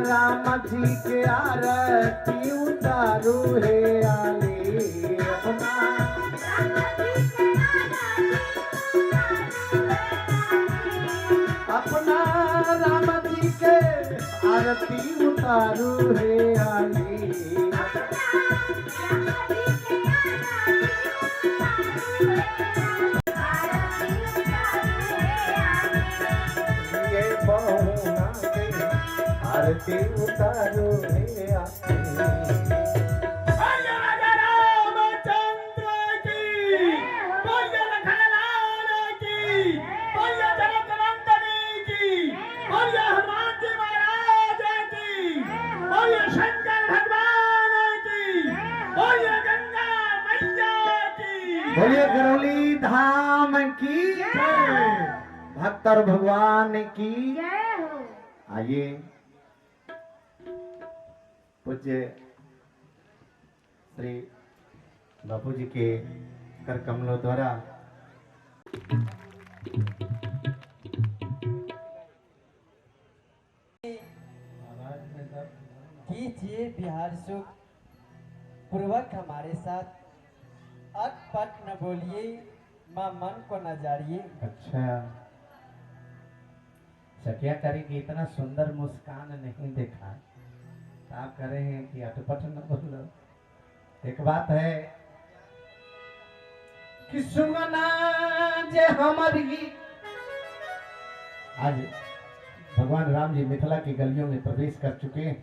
राम जी के आरती उतारू है आली अपना राम जी के आरती उतारू है आली ये बहुना आरती उतारो रे आरती राजा रामचंद्र की बोलिए लखनलाल की बोलिए जनकनंदनी की बोलिए हनुमान जी महाराज की बोलिए शंकर भगवान की बोलिए गंगा मैया की बोलिए गरौली धाम की भक्तर भगवान की आइए पूज्य श्री बापू जी के कर कमलों द्वारा कीजिए बिहार सुख पूर्वक हमारे साथ अटपट न बोलिए माँ मन को न जाड़िए। अच्छा क्या करेंगे, इतना सुंदर मुस्कान नहीं देखा, आप कह रहे हैं कि अटपट न बोलो। एक बात है कि सुमना जे हमारी, आज भगवान राम जी मिथिला की गलियों में प्रवेश कर चुके हैं।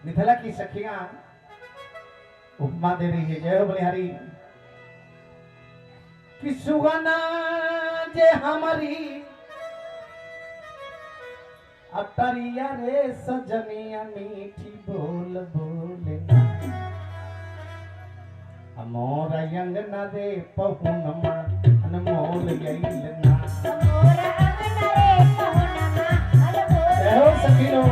मिथिला की सखियां उपमा दे रही है, जय हो बलिहारी। कि सुगना जे हमारी अतरिया रे सजनिया मीठी बोल बोले अमोर अंगना रे पहुनमा अनमोल यैलना हो सखियो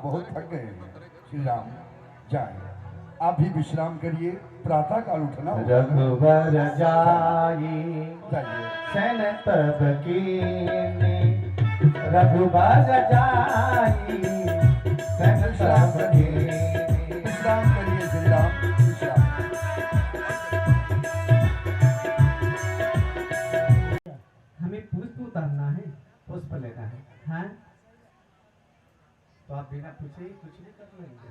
लोग बहुत थक गए हैं। श्री राम जाए, आप भी विश्राम करिए, प्रातः काल उठना होगा। रघुबर जाई जाइए। सैन तब कीनी, रघुबर जाई सैन तब कीनी। विश्राम करिए श्री राम, विश्राम। हमें पुष्प उतारना है। पुष्प लेना है हाँ तो आप बिना पूछे ही कुछ भी कर लेंगे।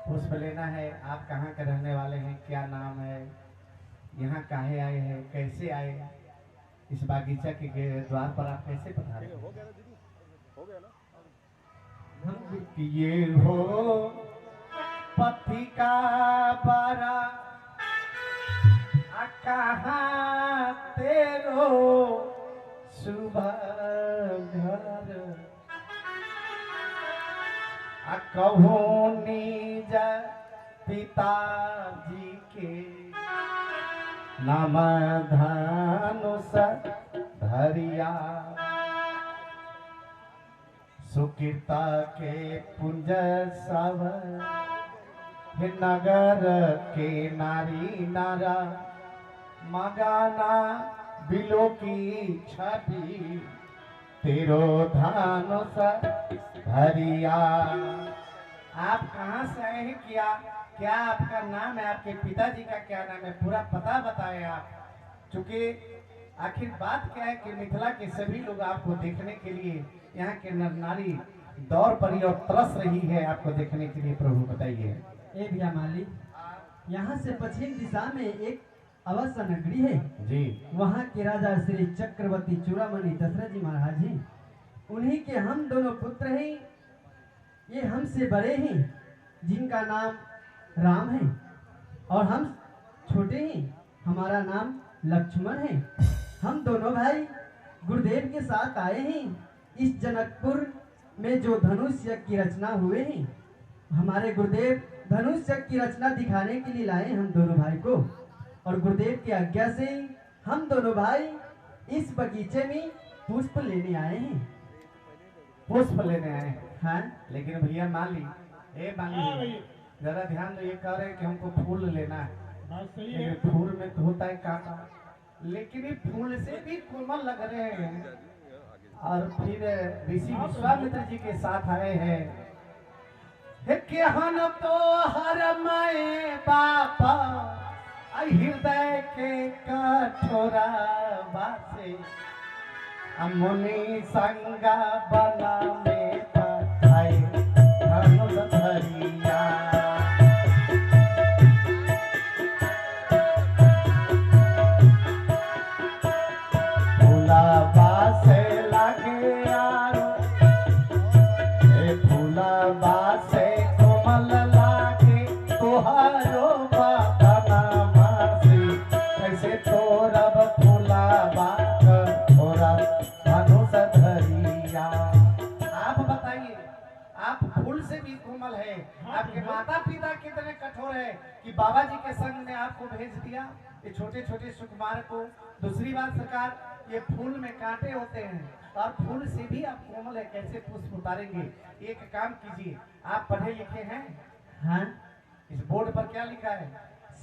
पुष्प लेना है। आप कहाँ के रहने वाले हैं, क्या नाम है, यहाँ काहे आए हैं, कैसे आए, इस बागीचा के द्वार पर आप कैसे पधारे? हम ये हो पथी का बारा कहाँ तेरो सुबह घर, कहो निज पिताजी के नाम धनुष धरिया, सुकीर्ता के पुंज सब हे नगर के नारी नारा, मगाना बिलो की छवि तेरो धनुष धरिया। आप कहाँ से आए हैं, क्या आपका नाम है, आपके पिताजी का क्या नाम है, पूरा पता बताएं आप। चूंकि आखिर बात क्या है कि मिथिला के सभी लोग आपको देखने के लिए, यहाँ के नर नारी दौड़ पड़ी और तरस रही है आपको देखने के लिए। प्रभु बताइए। ए भैया माली, यहाँ से पश्चिम दिशा में एक अवश्य नगरी है जी, वहाँ के राजा श्री चक्रवर्ती चूड़ामणि दशरथ जी महाराज जी, उन्हीं के हम दोनों पुत्र हैं। ये हमसे बड़े हैं जिनका नाम राम है और हम छोटे हैं, हमारा नाम लक्ष्मण है। हम दोनों भाई गुरुदेव के साथ आए हैं इस जनकपुर में जो धनुष यज्ञ की रचना हुए हैं। हमारे गुरुदेव धनुष यज्ञ की रचना दिखाने के लिए लाए हम दोनों भाई को, और गुरुदेव की आज्ञा से हम दोनों भाई इस बगीचे में पुष्प लेने आए हैं। पुष्प लेने आए हैं। हाँ लेकिन भैया माली, हाँ भैया। जरा ध्यान दो, ये कह रहे हैं कि हमको फूल लेना है। बात सही है। लेकिन फूल में तो होता है कांटा, लेकिन ये फूल से भी कोमल लग रहे हैं। और फिर ऋषि विश्वामित्र जी के साथ आए हैं। केहन तो हर मैं बापा हृदय के कठोरा बासे, मुनि संगा बना में पठाए धनुष धरिया। फूला बासे लागे यारो, फूला बासे कोमल लागे तुहारो बाबा मासी, कैसे तोरब फूला बाग तोरा धनुष धरिया। आप बताइए, आप फूल से भी कोमल है, आपके माता पिता कितने कठोर है कि बाबा जी के संग में आपको भेज दिया ये छोटे छोटे सुकुमार को। दूसरी बात सरकार, ये फूल में कांटे होते हैं और फूल से भी आप कोमल है, कैसे पुष्प उतारेंगे? एक काम कीजिए, आप पढ़े लिखे हैं, हाँ इस बोर्ड पर क्या लिखा है?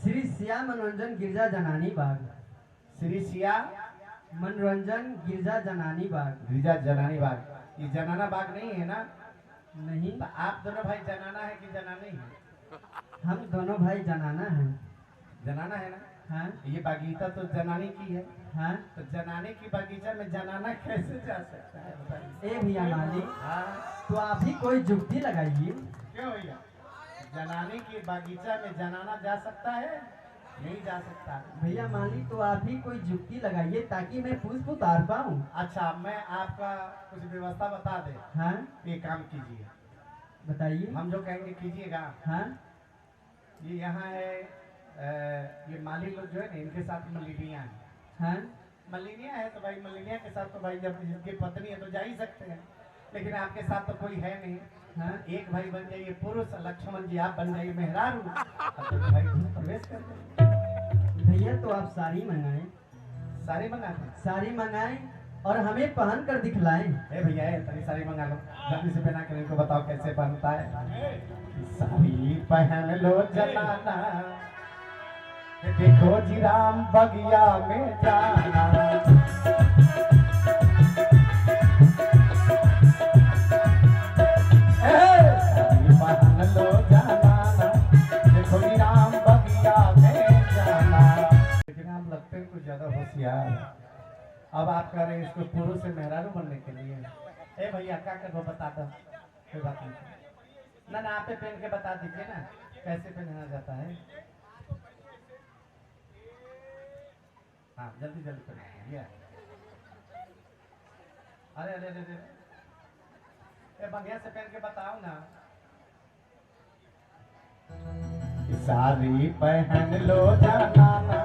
श्री श्याम मनोरंजन गिरजा जनानी बाग। श्री सिया मनोरंजन गिरजा जनानी बाग। गिरिजा जनानी बाग। ये जनाना बाग नहीं है ना? नहीं, तो आप दोनों भाई जनाना है कि जनानी है? हम दोनों भाई जनाना हैं। जनाना है ना? हाँ ये बागीचा तो जनानी की है, हाँ। तो जनाने की बागीचा में जनाना कैसे जा सकता है बताइए? ए भैया माली, हाँ, तो आप ही कोई जुक्ति लगाइए। क्यों भैया? जनाने की बागीचा में जनाना जा सकता है? नहीं जा सकता। भैया माली, तो आप ही कोई जुक्ति लगाइए ताकि मैं पुष्प उतार पाऊँ। अच्छा, मैं आपका कुछ व्यवस्था बता दे। हाँ ये काम कीजिए, बताइए। हम जो कहेंगे कीजिएगा। हाँ ये यहाँ है ये माली लोग जो है ना, इनके साथ मलिनिया है। हाँ मलिनिया है तो भाई मलिनिया के साथ तो भाई जब जिनकी पत्नी है तो जा ही सकते हैं, लेकिन आपके साथ तो कोई है नहीं। हाँ एक भाई बन जाइए पुरुष, लक्ष्मण जी आप बन जाइए मेहरारू, अब तो भाई प्रवेश कर दो। भैया, तो आप साड़ी मंगाए। सारे मंगाते हैं। साड़ी मंगाए और हमें पहन कर दिखलाएं। ए भैया इतनी सारी मंगा लो, जल्दी से पहना के इनको बताओ कैसे बनता है। साड़ी पहन लो जनाना, देखो जी राम बगिया में जाना। साड़ी पहन लो जनाना, देखो जी राम बगिया में जाना। लेकिन आप लगते हैं कुछ ज्यादा होशियार। अब आप कह रहे हैं इसको पुरुष से मेहरारू बनने के लिए। ए भैया क्या कर वो बता दो, कोई बात नहीं। ना आप पे पहन के बता दीजिए ना कैसे पहना जाता है। हाँ जल्दी जल्दी पहनिए। अरे अरे अरे ए बढ़िया से पहन के बताओ ना। साड़ी पहन लो जनाना,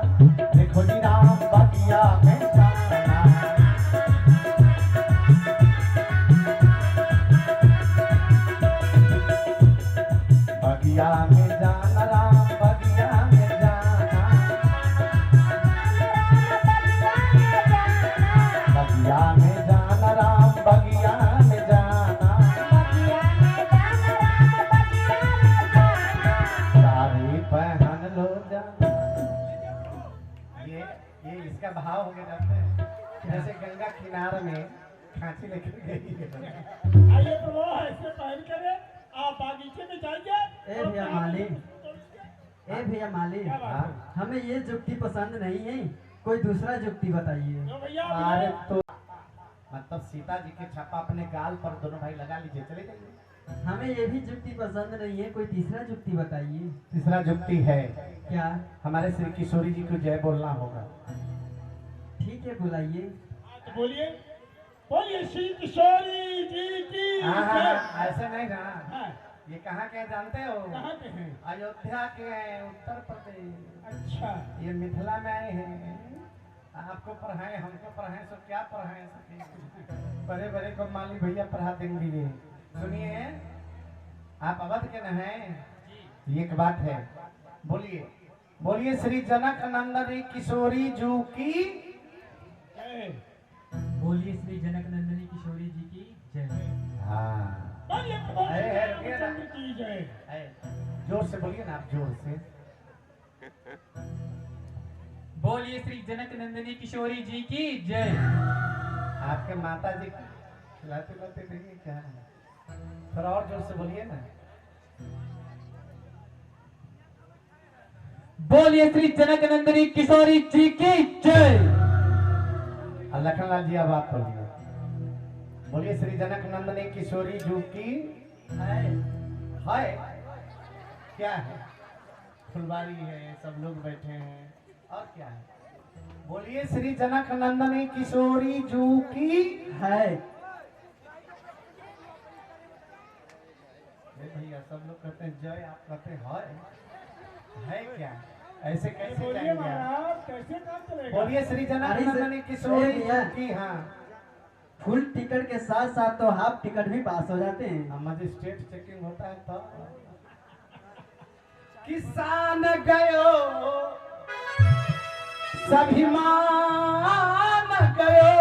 देखो जी राम बगिया में जाना। बगिया में जाना राम बगिया में जाना। बगिया में जाना राम बगिया में जाना। साड़ी पहन लो जाना। ये इसका भाव हो गया जाते हैं जैसे गंगा किनारे में खांची लेकर गई है। आइए तो वो ऐसे पहन कर आप बागीचे में जाइए। ए भैया माली, ए भैया माली, क्या बात है? हमें ये जुक्ति पसंद नहीं है, कोई दूसरा जुक्ति बताइए। तो भैया अरे तो मतलब सीता जी के छापा अपने गाल पर दोनों भाई लगा लीजिए, चले जाइए। हमें ये भी जुक्ति पसंद नहीं है, कोई तीसरा जुक्ति बताइए। तीसरा जुक्ति है, क्या? हमारे श्री किशोरी जी को जय बोलना होगा। ठीक है बुलाइए। तो बोलिए, बोलिए श्री किशोरी जी की जय। ऐसे नहीं ना, हाँ, ये कहाँ के हैं जानते हो? कहाँ के हैं? अयोध्या के हैं, उत्तर प्रदेश। अच्छा, ये मिथिला में आए हैं। आपको पढ़ाए हमको पढ़ाए सो क्या पढ़ाए सके, बड़े बड़े को माली भैया पढ़ा देंगे। ये सुनिए, आप अवध के न हैं? एक बात है, बोलिए बोलिए श्री जनक नंदनी किशोरी जू की जय। बोलिए श्री जनक नंदिनी किशोरी जी की जय। हाँ बोलिए प्रभु है, श्री रुकिए ना। रामचंद्र की जय। जोर से बोलिए ना, आप जोर से। बोलिए श्री जनक नंदिनी किशोरी जी की जय। आपके माता जी खिलाते लाते नहीं क्या? थोड़ा और जोर से बोलिए ना। बोलिए श्री जनक नंदिनी किशोरी जी की जय। और लखनलाल जी अब आप बोलिए, बोलिए श्री जनक नंदनी किशोरी जू की है। क्या है? फुलवारी है, सब लोग बैठे हैं, और क्या है? बोलिए श्री जनक नंदनी किशोरी जू की है। भैया सब लोग कहते हैं जय, आप कहते हैं है क्या? ऐसे कैसे बोलिए जाएंगे आप? महाराज, कैसे काम चलेगा? बोलिए श्री जनक अरे सर, नंदनी किशोरी ए भैया। जू की। हाँ, फुल टिकट के साथ साथ तो हाफ टिकट भी पास हो जाते हैं। मजिस्ट्रेट चेकिंग होता है तो किसान गयो सभी मान गयो।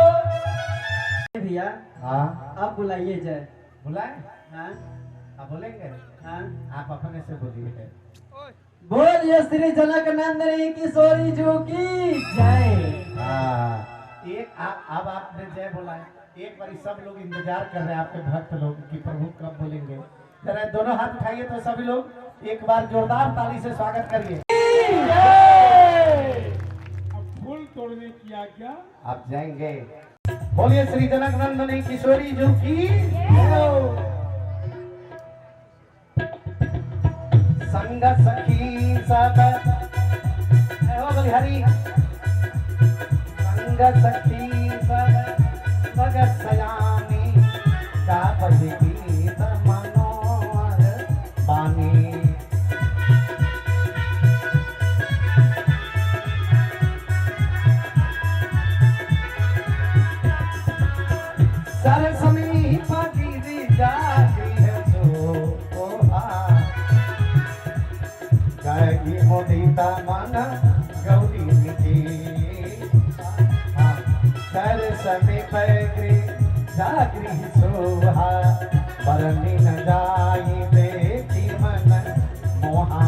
भैया हाँ आप बुलाइए जय। बुलाए? हाँ आप बोलेंगे? हाँ। आप अपने से बोलिए। बोलिए श्री जनक नंदिनी किशोरी जी की जय। हाँ, एक अब आपने जय बोला है, एक बार सब लोग इंतजार कर रहे हैं आपके भक्त लोग कि प्रभु कब बोलेंगे। जरा दोनों हाथ उठाइए तो सभी लोग एक बार जोरदार ताली से स्वागत करिए। अब फूल तोड़ने की आज्ञा। आप जाएंगे। बोलिए श्री जनक नंदनी किशोरी जी की। संग सखी सब हरि संग सखी सब भगत सयानी का गीत मनोहर बानी। सरसमी पगिरी जागी है सोहा गायकी मोदिता मन गौरी की। कर समीप जागृह सोहा बरनी न जाई देखी मन मोहा।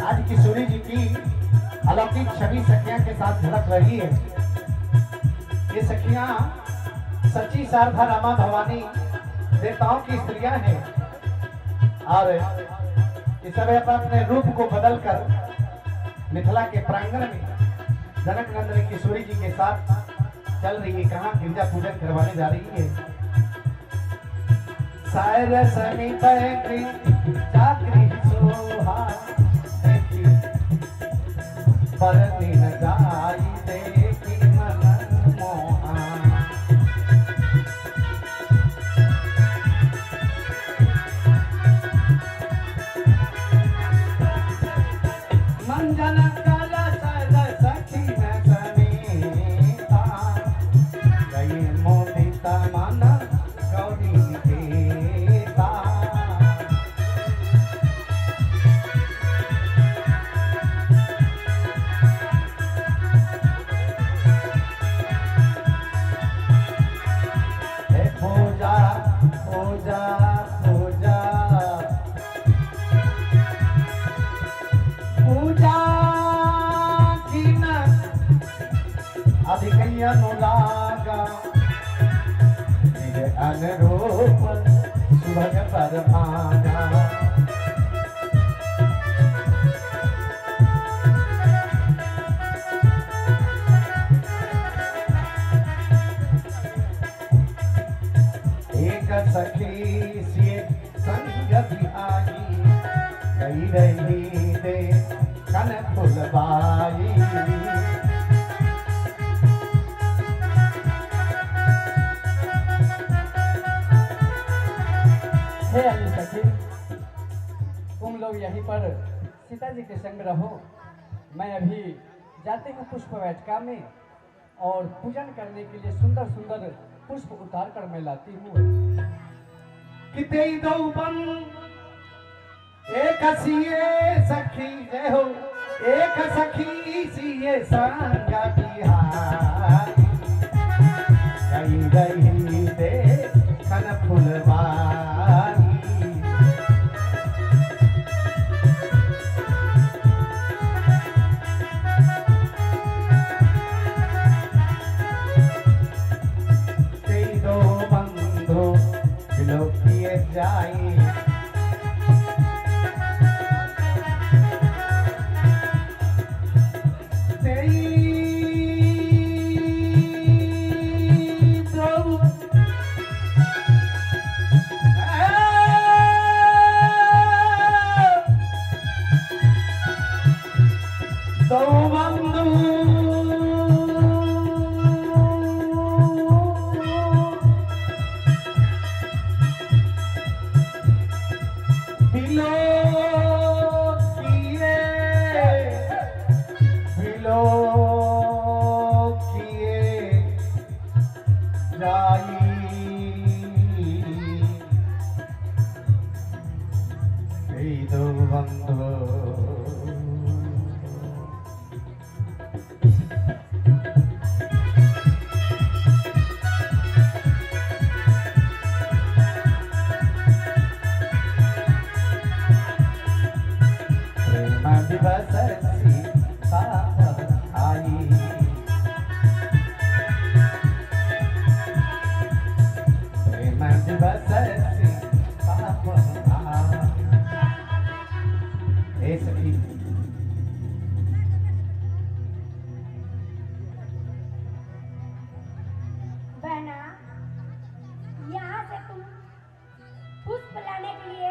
आज किशोरी जी की अलौकिक छवि सखियां के साथ झलक रही है। ये सखियां सच्ची शारदा रामा भवानी देवताओं की स्त्रियां हैं और इस समय अपने रूप को बदलकर मिथिला के प्रांगण में जनक नंदन किशोरी जी के साथ चल रही है। कहाँ गिरजा पूजन करवाने जा रही है। सायर समीप जागृह सोहा देखी बरनी न जाई देखी मन मोहा। मंजन काला सदा सखी न समीता गई मोदिता मन गौरी देता। हे पूजा पूजा पूजा पूजा की न अधिकैया लागा मेरे अनुरूप सुभग परमागा। एक सखी से संग बिहाई गई रही दे कन फुलबाई। हे अली सखी, तुम लोग यहीं पर सीता जी के संग रहो। मैं अभी जाते हूँ पुष्प वाटिका में और पूजन करने के लिए सुंदर सुंदर पुष्प उतार कर मैं लाती हूँ। किते दो बन एक सिए सखी जय हो एक सखी सिए संग बिहारी गई गई दे कन फुलबारी। तेई दो बंधु विलोकिए जाई दो बंधु बहना, यहाँ से तुम पुष्प लाने के लिए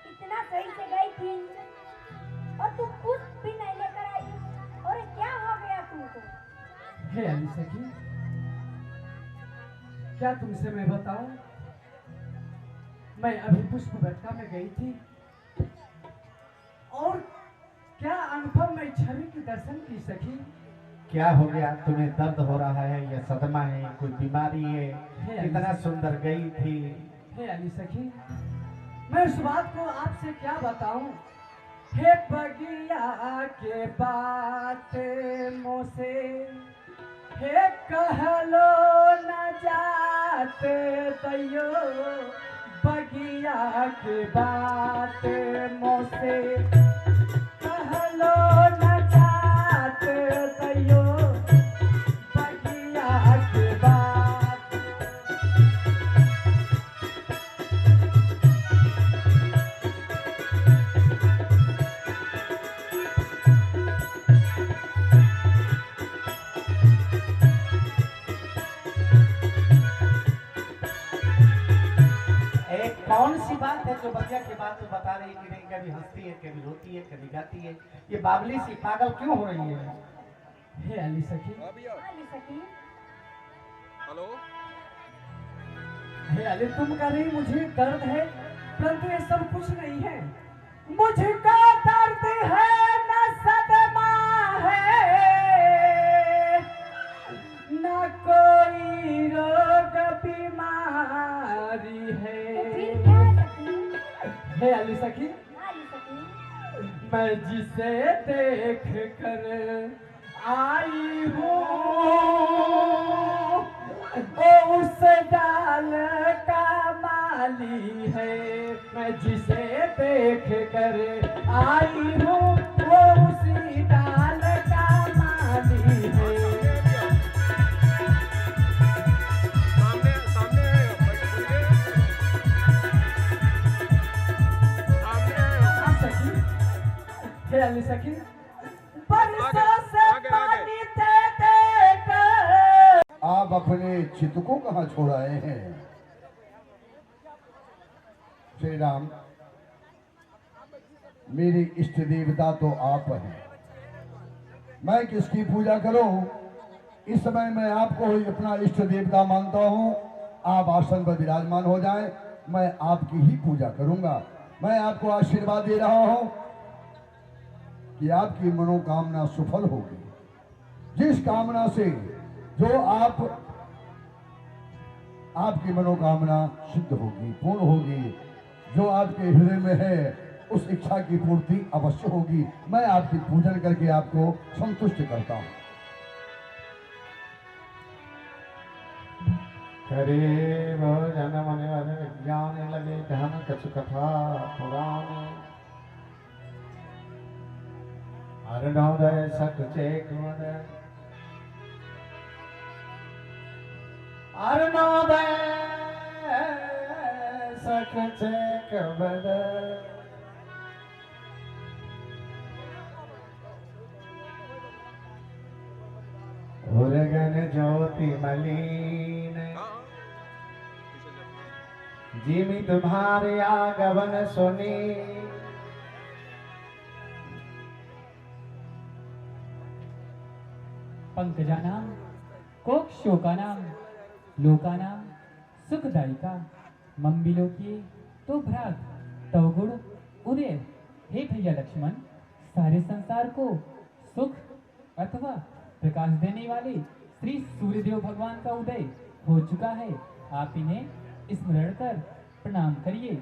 इतना सही से गई थी और तुम पुष्प भी नहीं लेकर आई। और क्या हो गया तुमको? हे अली सखी, क्या तुमसे मैं बताऊं? मैं अभी पुष्प वाटिका में गई थी और क्या अनुभव में छवि के दर्शन की सखी। क्या हो गया? तुम्हें दर्द हो रहा है या सदमा है, कोई बीमारी है? कितना सुंदर गई थी। हे अली सखी, मैं उस बात को आपसे क्या बताऊं। हे बगिया के बात मोसे, हे कहलो न जात दैयो बगिया के बात मोसे कहलो न जात दैयो बगिया के बात। एक कौन सी बात है जो बगिया की बात तो बता रही कि नहीं, कभी हंसती है, कभी रोती है, कभी गाती है, ये बाबली सी पागल क्यों हो रही है? हे अली सखी, अली सखी, हे अली तुम कह रही मुझे दर्द है, परंतु ये सब कुछ नहीं है। मुझको दर्द है न सदमा है न कोई रोग बीमारी तो है। फिर क्या है सखी? हे अली सखी, अली सखी, मैं जिसे देख कर आई हूँ वो उस डाल का माली है। मैं जिसे देख कर आई हूँ वो उसी डाल का माली है। हाँ सखी, हे अली सखी, बरसों से पानी दे देकर आप अपने चित्त को कहाँ छोड़ाए हैं? श्री राम, मेरी इष्ट देवता तो आप हैं, मैं किसकी पूजा करूं? इस समय मैं आपको ही अपना इष्ट देवता मानता हूं। आप आसन पर विराजमान हो जाएं, मैं आपकी ही पूजा करूंगा। मैं आपको आशीर्वाद दे रहा हूं कि आपकी मनोकामना सफल होगी। जिस कामना से जो आपकी मनोकामना सिद्ध होगी, पूर्ण होगी, जो आपके हृदय में है उस इच्छा की पूर्ति अवश्य होगी। मैं आपकी पूजन करके आपको संतुष्ट करता हूँ। करे भोजन मन ज्ञान लगे धन कछु कथा पुराण अरुणोदय सकुचे कुंद अरुणोदय सकुचे कुंद उर्गन ज्योति मलिन जिमि तुम्हारे आगमन सुनी पंकजानां कोक्षोकानां लोकानां सुखदायिका मम्बिलोकी तो भ्रात तवगुण उदय। हे भैया लक्ष्मण, सारे संसार को सुख अथवा प्रकाश देने वाले श्री सूर्यदेव भगवान का उदय हो चुका है। आप इन्हें स्मरण कर प्रणाम करिए।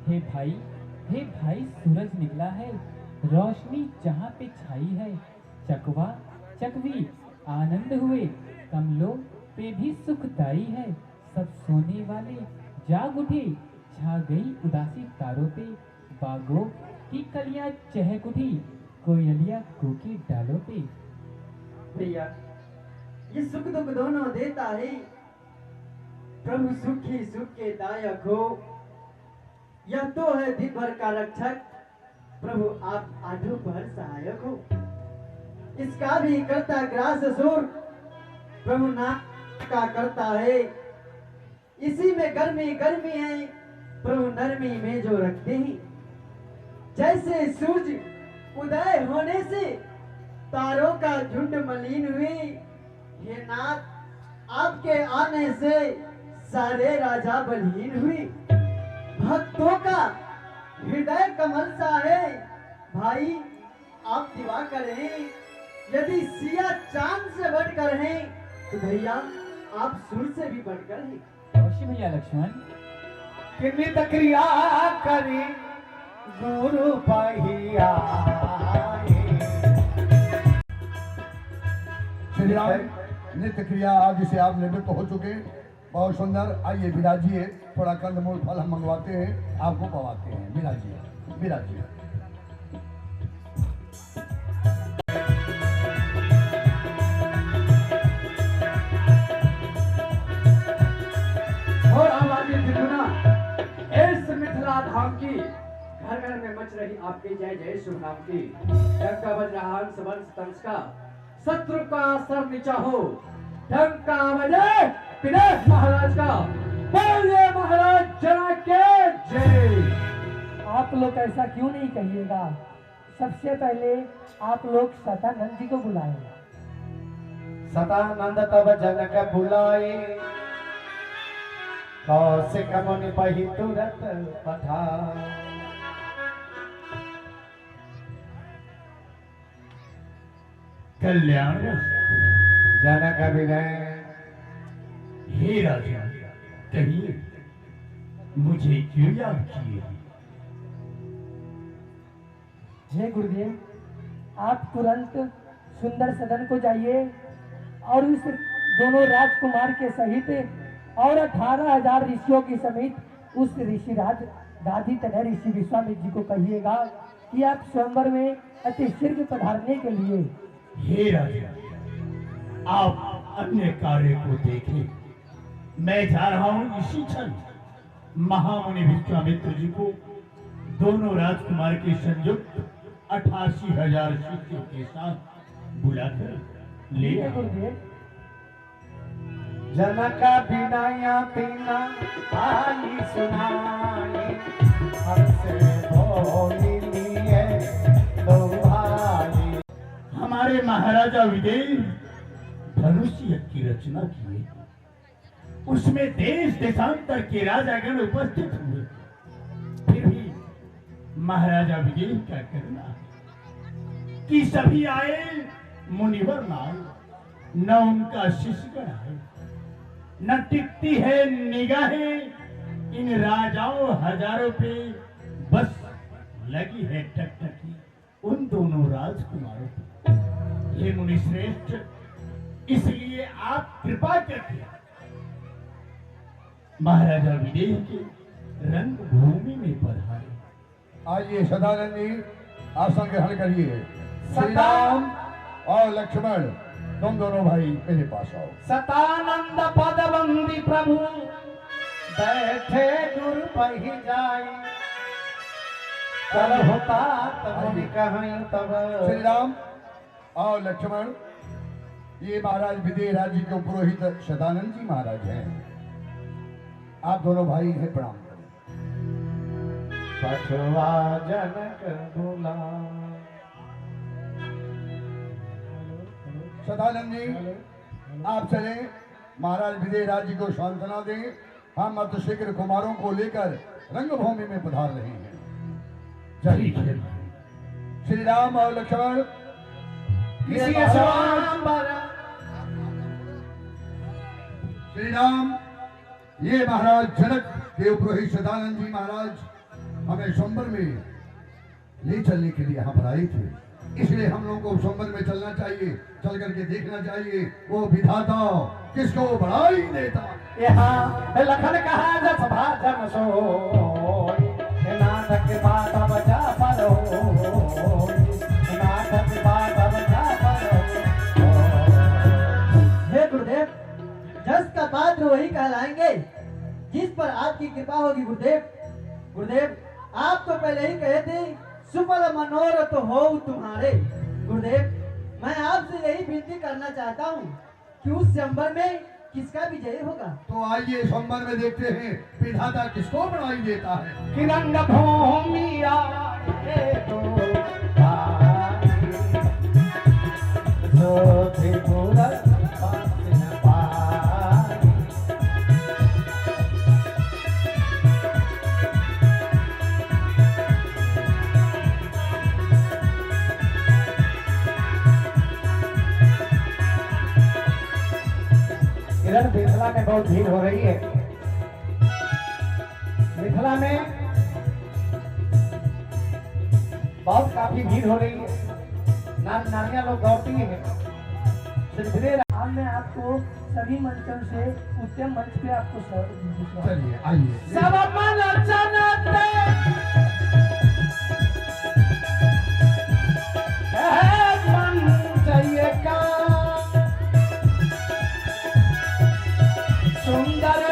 हे भाई सूरज निकला है, रोशनी जहाँ पे छाई है, चकवा चकवी आनंद हुए, कमलों पे भी सुखदाई है। सब सोने वाले जाग उठे, छा गई उदासी तारों पे, बागों की कलियां चहक उठी, कोयलियां कूकी डालों पे। भैया ये सुख दुख दोनों देता है, प्रभु सुखी सुख के दायक हो। यह तो है दिन भर का रक्षक, प्रभु आप आधो पहर सहायक हो। इसका भी करता ग्रास असुर, प्रभु नाक का करता है। इसी में गर्मी गर्मी है, प्रभु नरमी में जो रखते हैं। जैसे सूरज उदय होने से तारों का झुंड मलिन हुए, हे नाथ आपके आने से सारे राजा बलहीन हुए। भक्तों का हृदय कमल सा है, भाई आप दिवा करें। यदि सिया चांद से बढ़कर हैं तो भैया आप सूर्य से भी बढ़कर हैं। अवश्य भैया लक्ष्मण। किमित क्रिया करी गुरु पहिया। श्री राम, नित्य क्रिया आदि से आप निवृत्त हो चुके। बहुत सुंदर। आइए विराजिए, थोड़ा कंदमूल फल हम मंगवाते हैं, आपको पवाते हैं। विराजिए विराजिए। और आवाज़ें त्रिगुना इस मिथिला धाम की घर घर में मच रही आपकी जय जय शुभ नाम की। डंका बज रहा हंस वंश तंस का, शत्रु का सर नीचा हो। डंका बजे विदेश महाराज का, बोलिए महाराज जनक के जय। आप लोग ऐसा क्यों नहीं कहिएगा? सबसे पहले आप लोग सतानंद जी को बुलाएंगे। सदानंद तब जनक बुलाए, कौशिक मुनि बहि तुरत पठाए। कल्याण जनक विनय, हे राजा, कहिए मुझे क्यों याद किए? हे गुरुदेव, आप तुरंत सुंदर सदन को जाइए और उस दोनों राजकुमार के सहित और 18,000 ऋषियों के समेत उस ऋषिराज दादी तनय ऋषि विश्वामित्र जी को कहिएगा कि आप स्वयंवर में अति शीघ्र पधारने के लिए। हे राजा, आप अन्य कार्य को देखें, मैं जा रहा हूं इसी क्षण महामुनि विश्वामित्र जी को दोनों राजकुमार के संयुक्त 88,000 शिष्यों के साथ बुलाकर ले हे आओ। गुरुदेव, जनक बिनाया बिना आई सुनाए, हमसे बोली लिए दो भाई। हमारे महाराजा विदेह धनुष्य की रचना किए, उसमें देश देशांतर के राजागण उपस्थित हुए, फिर भी महाराजा विदेह क्या करना है कि सभी आए, मुनिवर न आए, न उनका शिष्यगण आए, न टिकती है निगाहें इन राजाओं हजारों पे, बस लगी है टकटकी उन दोनों राजकुमारों पे। हे मुनि श्रेष्ठ, इसलिए आप कृपा करके महाराजा विदेह के रंग भूमि में पधारे। आइए सदानंद जी, आसन ग्रहण करिए। श्री राम और लक्ष्मण, तुम दोनों भाई मेरे पास आओ। सतानंद पदबंदी प्रभु, बैठे गुरु पही जाई। चल होता तब कहीं तब। श्री राम और लक्ष्मण, ये महाराज विदेह राज्य के पुरोहित सदानंद जी महाराज हैं। आप दोनों भाई हैं, प्रणाम करें। पठवा जनक बुला। सदानंद जी, आप चले, महाराज विदेह राज्य को सांत्वना दें। हम अतिशीघ्र कुमारों को लेकर रंगभूमि में पधार रहे हैं। ठीक है। श्री राम और लक्ष्मण, किसी के सवाल श्री राम, ये महाराज जनक देव पुरोहित सदानंद जी महाराज हमें स्वयंवर में ले चलने के लिए यहाँ पर आए थे, इसलिए हम लोगों को स्वयंवर में चलना चाहिए, चल करके देखना चाहिए वो विधाता किसको बढ़ाई देता। यहाँ लखन कहा जस भाजन सोई, नाटक बात बजा परो, नाटक बात बजा परो। हे गुरुदेव, जस का पात्र वही कहलाएंगे जिस पर आपकी कृपा होगी। गुरुदेव, गुरुदेव, आप तो पहले ही कहे थे सुफल मनोरथ हो तुम्हारे। गुरुदेव, मैं आपसे यही विनती करना चाहता हूँ कि उस स्वयंवर में किसका विजय होगा। तो आइए स्वयंवर में देखते हैं विधाता किसको बढ़ाई देता है। कि रंग भूमि आए तो भाई, जो त्रिपुर पासिन पाई। इधर मिथिला में बहुत भीड़ हो रही है। मिथिला में बहुत काफी भीड़ हो रही है। नारियां लोग दौड़ती हैं। सिर्फ अब मैं आपको सभी मंचों से उत्तम मंच पे आपको चलिए आइए। सब मन जनते मन चाहिए का सुंदर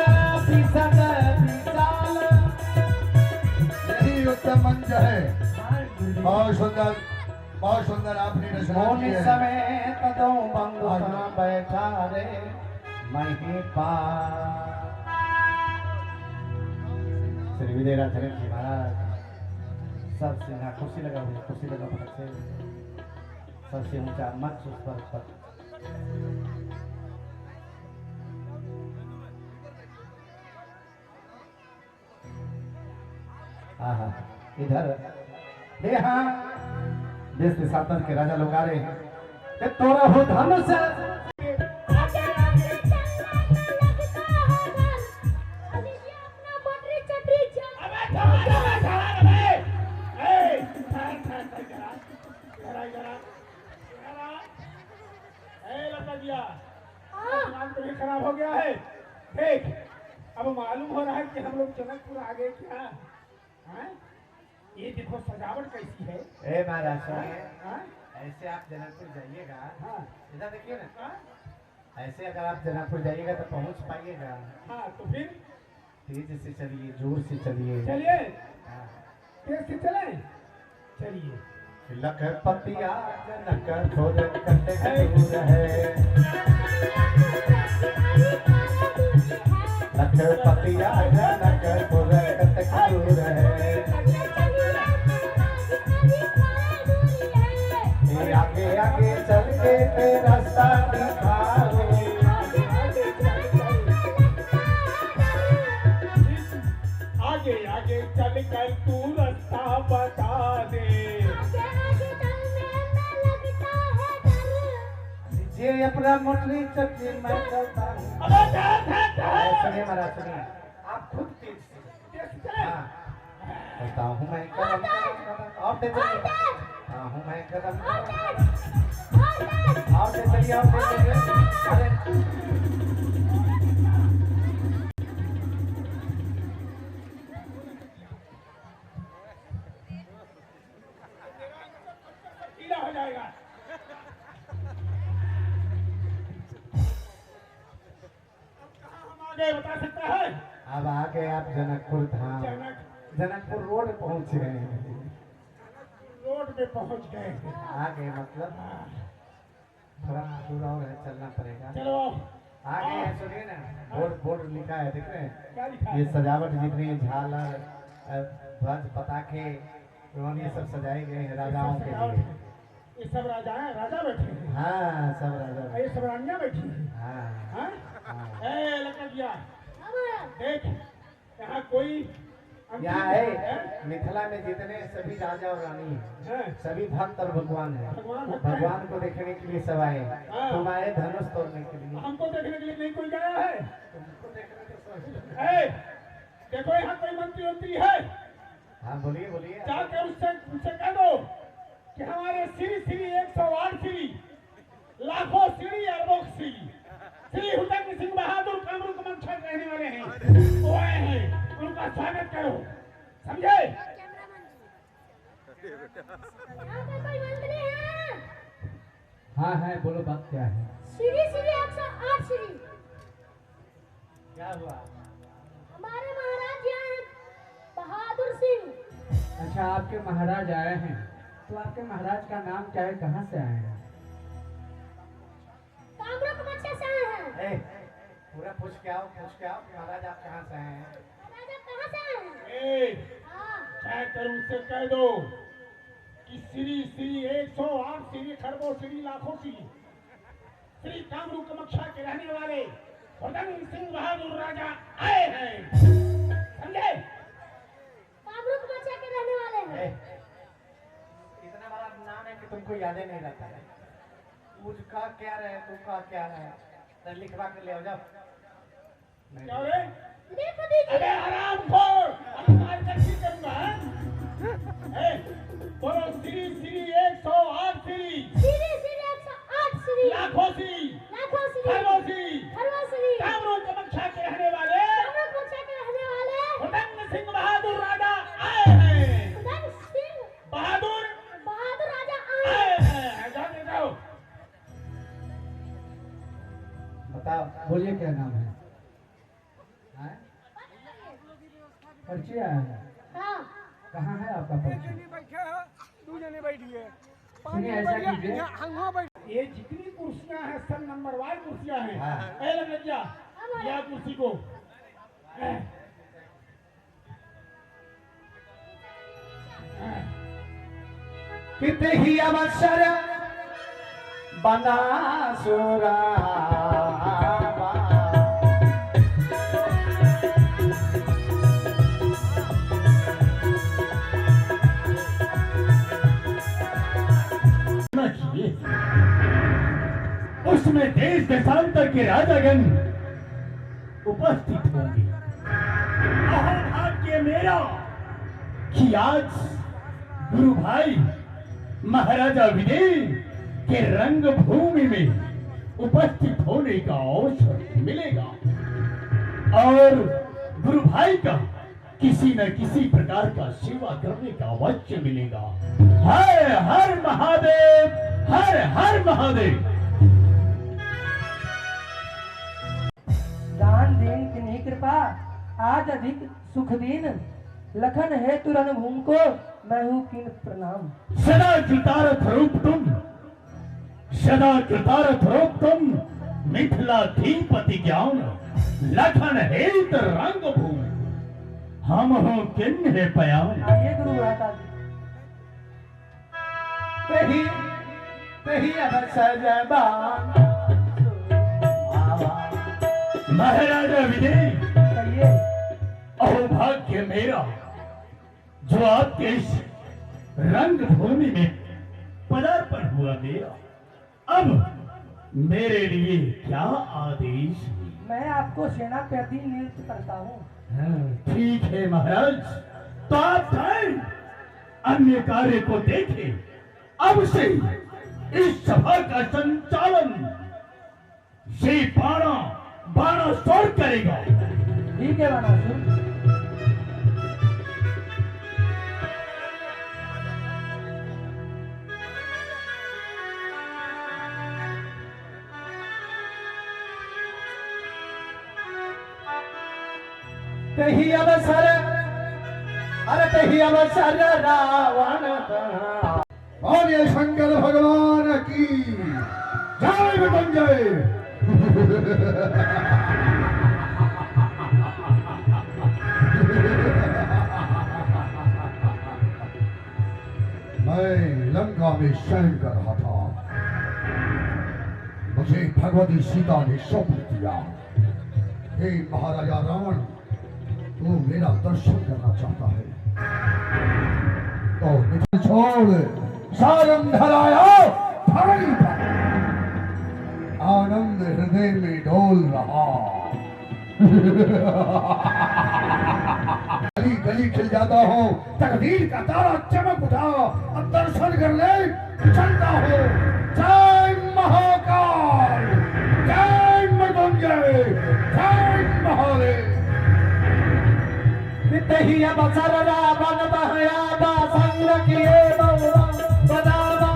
विसद विशाल यही उत्तम मंच है। बहुत सुंदर आपने रचना की मोनि है। समेत दो बंधु बैठा रे मही पार। श्री विजयराधन जी महाराज सबसे यहाँ कुर्सी लगा हुई, कुर्सी लगा फटक से सबसे ऊंचा मंच उस पर आहा इधर हे हाँ देश देशांतर के राजा लोग आ रहे हैं। ये तोरा हो धनुष खराब हो गया है। देख अब मालूम हो रहा है कि हम लोग जनकपुर आ गए क्या? हाँ? ये देखो सजावट कैसी है। ए महाराज सुनिए, हाँ? ऐसे आप जनकपुर जाइएगा, हाँ। इधर देखिए ना, हाँ? ऐसे अगर आप जनकपुर जाइएगा तो पहुंच पाइएगा। हाँ तो फिर तेज से चलिए, जोर से चलिए। चलिए हाँ। तेज से चले चलिए। लखपतिया जनकपुर कटे दूर है, लखपतिया जनकपुर कटे दूर है। ये आगे आगे चल के रास्ता दिखाओ, आगे आगे चल कर तू रास्ता बता दे। ये अपना मोटली चक्की मैं चलता हूँ। सुनिए महाराज सुनिए, आप खुद तेज से हाँ कहता हूँ मैं कदम कदम और तेज चलिए, हाँ हूँ मैं कदम कदम और तेज चलिए, और तेज चलिए। अरे ढीला हो जाएगा। आगे बता सकता है? अब आगे आप जनकपुर धाम, जनक जनकपुर रोड पहुंच गए हैं। रोड पे पहुंच गए। आगे मतलब थोड़ा दूर और है, चलना पड़ेगा। चलो आगे है, सुनिए ना, बोर्ड बोर्ड लिखा है, देख रहे हैं? क्या लिखा ये है? सजावट जितनी झालर ध्वज पताखे उन्होंने ये सब सजाए गए हैं राजाओं के लिए। ये सब राजा हैं, राजा बैठे हैं। हाँ सब राजा, और ये सब रानियां बैठी हैं। हाँ हाँ? हाँ। ए लकड़िया देख यहाँ कोई यहाँ है मिथिला में जितने सभी राजा और रानी हैं, हैं? सभी भक्त और भगवान हैं। भगवान भक्त हैं। भगवान को देखने के लिए सब आए हैं। हाँ। तुम आए धनुष तोड़ने के लिए, हमको देखने के लिए नहीं कोई गया है। तुमको देखने तो सब। ए, देखो यहाँ कोई मंत्री मंत्री है, हाँ बोलिए बोलिए। जाकर उससे कह दो कि हमारे श्री श्री 108 श्री लाखों श्री अरबों श्री श्री हुदक सिंह बहादुर कामरूप मंच रहने वाले हैं, वो आए हैं, उनका स्वागत करो, समझे? कोई मंत्री है? हाँ है, बोलो बात क्या है? श्री श्री 108 श्री क्या हुआ? हमारे महाराज यहाँ हैं, बहादुर सिंह। अच्छा आपके महाराज आए हैं, तो आपके महाराज का नाम क्या है, कहाँ से आए हैं? कामरूप मंच से आए हैं। ए, पूरा पूछ के आओ महाराज आप कहाँ से आए हैं? राजा कहाँ से आए हैं? ए, हाँ, जाकर उनसे कह दो कि श्री श्री 108 श्री खरबों श्री लाखों श्री श्री कामरूप कमक्षा के रहने वाले हुदक सिंह बहादुर राजा आए हैं, समझे? कामरूप मंच के रहने वाले हैं। ए, इतना बड़ा नाम है कि तुमको याद ही नहीं रहता है। मुझका क्या रहे, तुमका क्या रहे, तो लिखवा कर ले आओ जाओ। नहीं। क्या रे? लिख दीजिए। अबे हराम खोर, अब मार कर की करूंगा, हैं? बोलो श्री श्री 108 श्री श्री श्री 108 श्री लाखों श्री खरगोशी कामरूप कामाख्या के रहने वाले उदंग सिंह बहादुर राजा आए हैं। बहादुर राजा आए हैं। जाओ बताओ, बोलिए क्या नाम है? हैं? पर्ची आया है? हाँ कहाँ है आपका पर्ची? सुनिए, ऐसा कीजिए, ये जितनी कुर्सियां हैं सब नंबरवार कुर्सियां हैं। हाँ। ए लंगड़िया, या कुर्सी को कितने ही अवसर बना सुरा किए। उसमें देश देशांतर के राजागण उपस्थित होंगे। अहोभाग्य मेरा कि आज गुरु भाई महाराजा विजय के रंग भूमि में उपस्थित होने का अवसर मिलेगा और गुरु भाई का किसी न किसी प्रकार का सेवा करने का अवश्य मिलेगा। हर हर महादेव, हर हर महादेव। दान देन की नहीं कृपा आज अधिक सुख दीन लखन है तुरन भूम को मैं हूँ किन प्रणाम। सदा कृतार्थ रूप तुम, सदा कृतार्थ रूप तुम, मिथिलाधीपति ज्ञान लखन हेत रंग भूमि, हम हो किन है पयान। आइए गुरु भ्राता जी। तही तही अवसर बान महाराजा विजय, कहिए। अहोभाग्य मेरा जो आपके इस रंग भूमि में पदार्पण हुआ मेरा, अब मेरे लिए क्या आदेश है? मैं आपको सेनापति नियुक्त करता हूँ। ठीक है महाराज, तो आप जाएं, अन्य कार्य को देखें। अब से इस सभा का संचालन श्री बाणासुर करेगा। ठीक है बाणासुर। तही अवसर, अरे तही अवसर रावण बना। और ये शंकर भगवान की जय मृत्युंजय। मैं लंका में शयन कर रहा था, मुझे भगवती सीता ने सौंप दिया। हे महाराजा रावण, तू मेरा दर्शन करना चाहता है तो मिथिल छोड़ सारंग धराया धरणी पर, आनंद हृदय में डोल रहा। गली गली खिल जाता हो, तकदीर का तारा चमक उठा, अब दर्शन करने चलता हो। जय महाकाल, जय मृत्युंजय, जय महादेव। तही अवसर रावण बहया बा संग किए बउआ बदावा।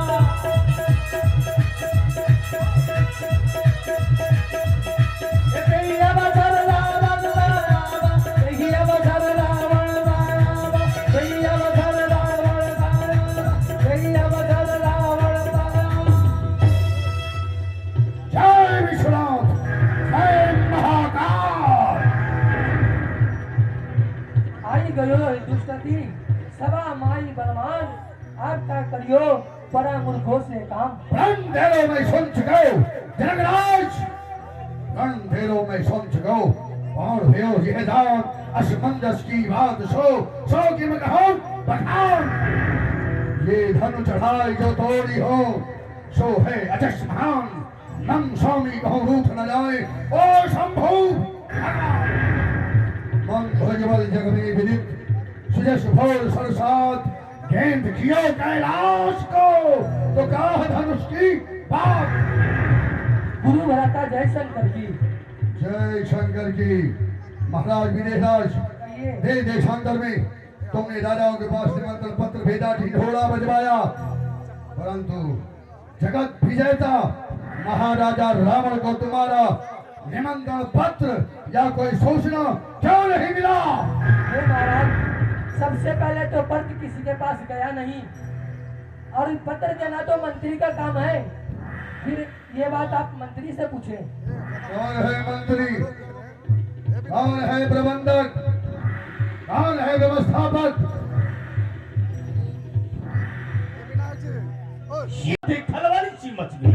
तही अवसर रावण बहया बा, तही अवसर रावण बहया बा, तही अवसर रावण बहया बा, तही अवसर रावण बहया बा। जय विश्वनाथ, जय महाकाल। आई गयो दुष्टति सभा माई बलवान, आपका करियो बड़ा मूर्खों से काम। रणधेरों में सुन चुको जनकराज, रणधेरों में सुन चुको और भयो यह दान असमंजस की बात सो की मैं कहूं पठान। ये धनु चढ़ाई जो तोड़ी हो सो है अजस महान, नम स्वामी कहूं रूठ न जाए ओ शंभु। मन भजबल जग में विदित सुजस भोर सरसात, गेंद कियो कैलाश को तो कहा धनुष की बात। गुरु भ्राता जयशंकर जी। जय शंकर की। महाराज विदेहराज, कहिए। देशांतर में तुमने राजाओं के पास निमंत्रण पत्र भेजा, ढिंढोरा बजवाया, परंतु जगत विजेता महाराजा रावण को तुम्हारा निमंत्रण पत्र या कोई सूचना क्यों नहीं मिला? हे महाराज, सबसे पहले तो पत्र किसी के पास गया नहीं, और पत्र देना तो मंत्री का काम है। फिर ये बात आप मंत्री से पूछें। कौन है मंत्री, कौन है प्रबंधक, कौन है व्यवस्थापक? ये खलवाली सी मच गई।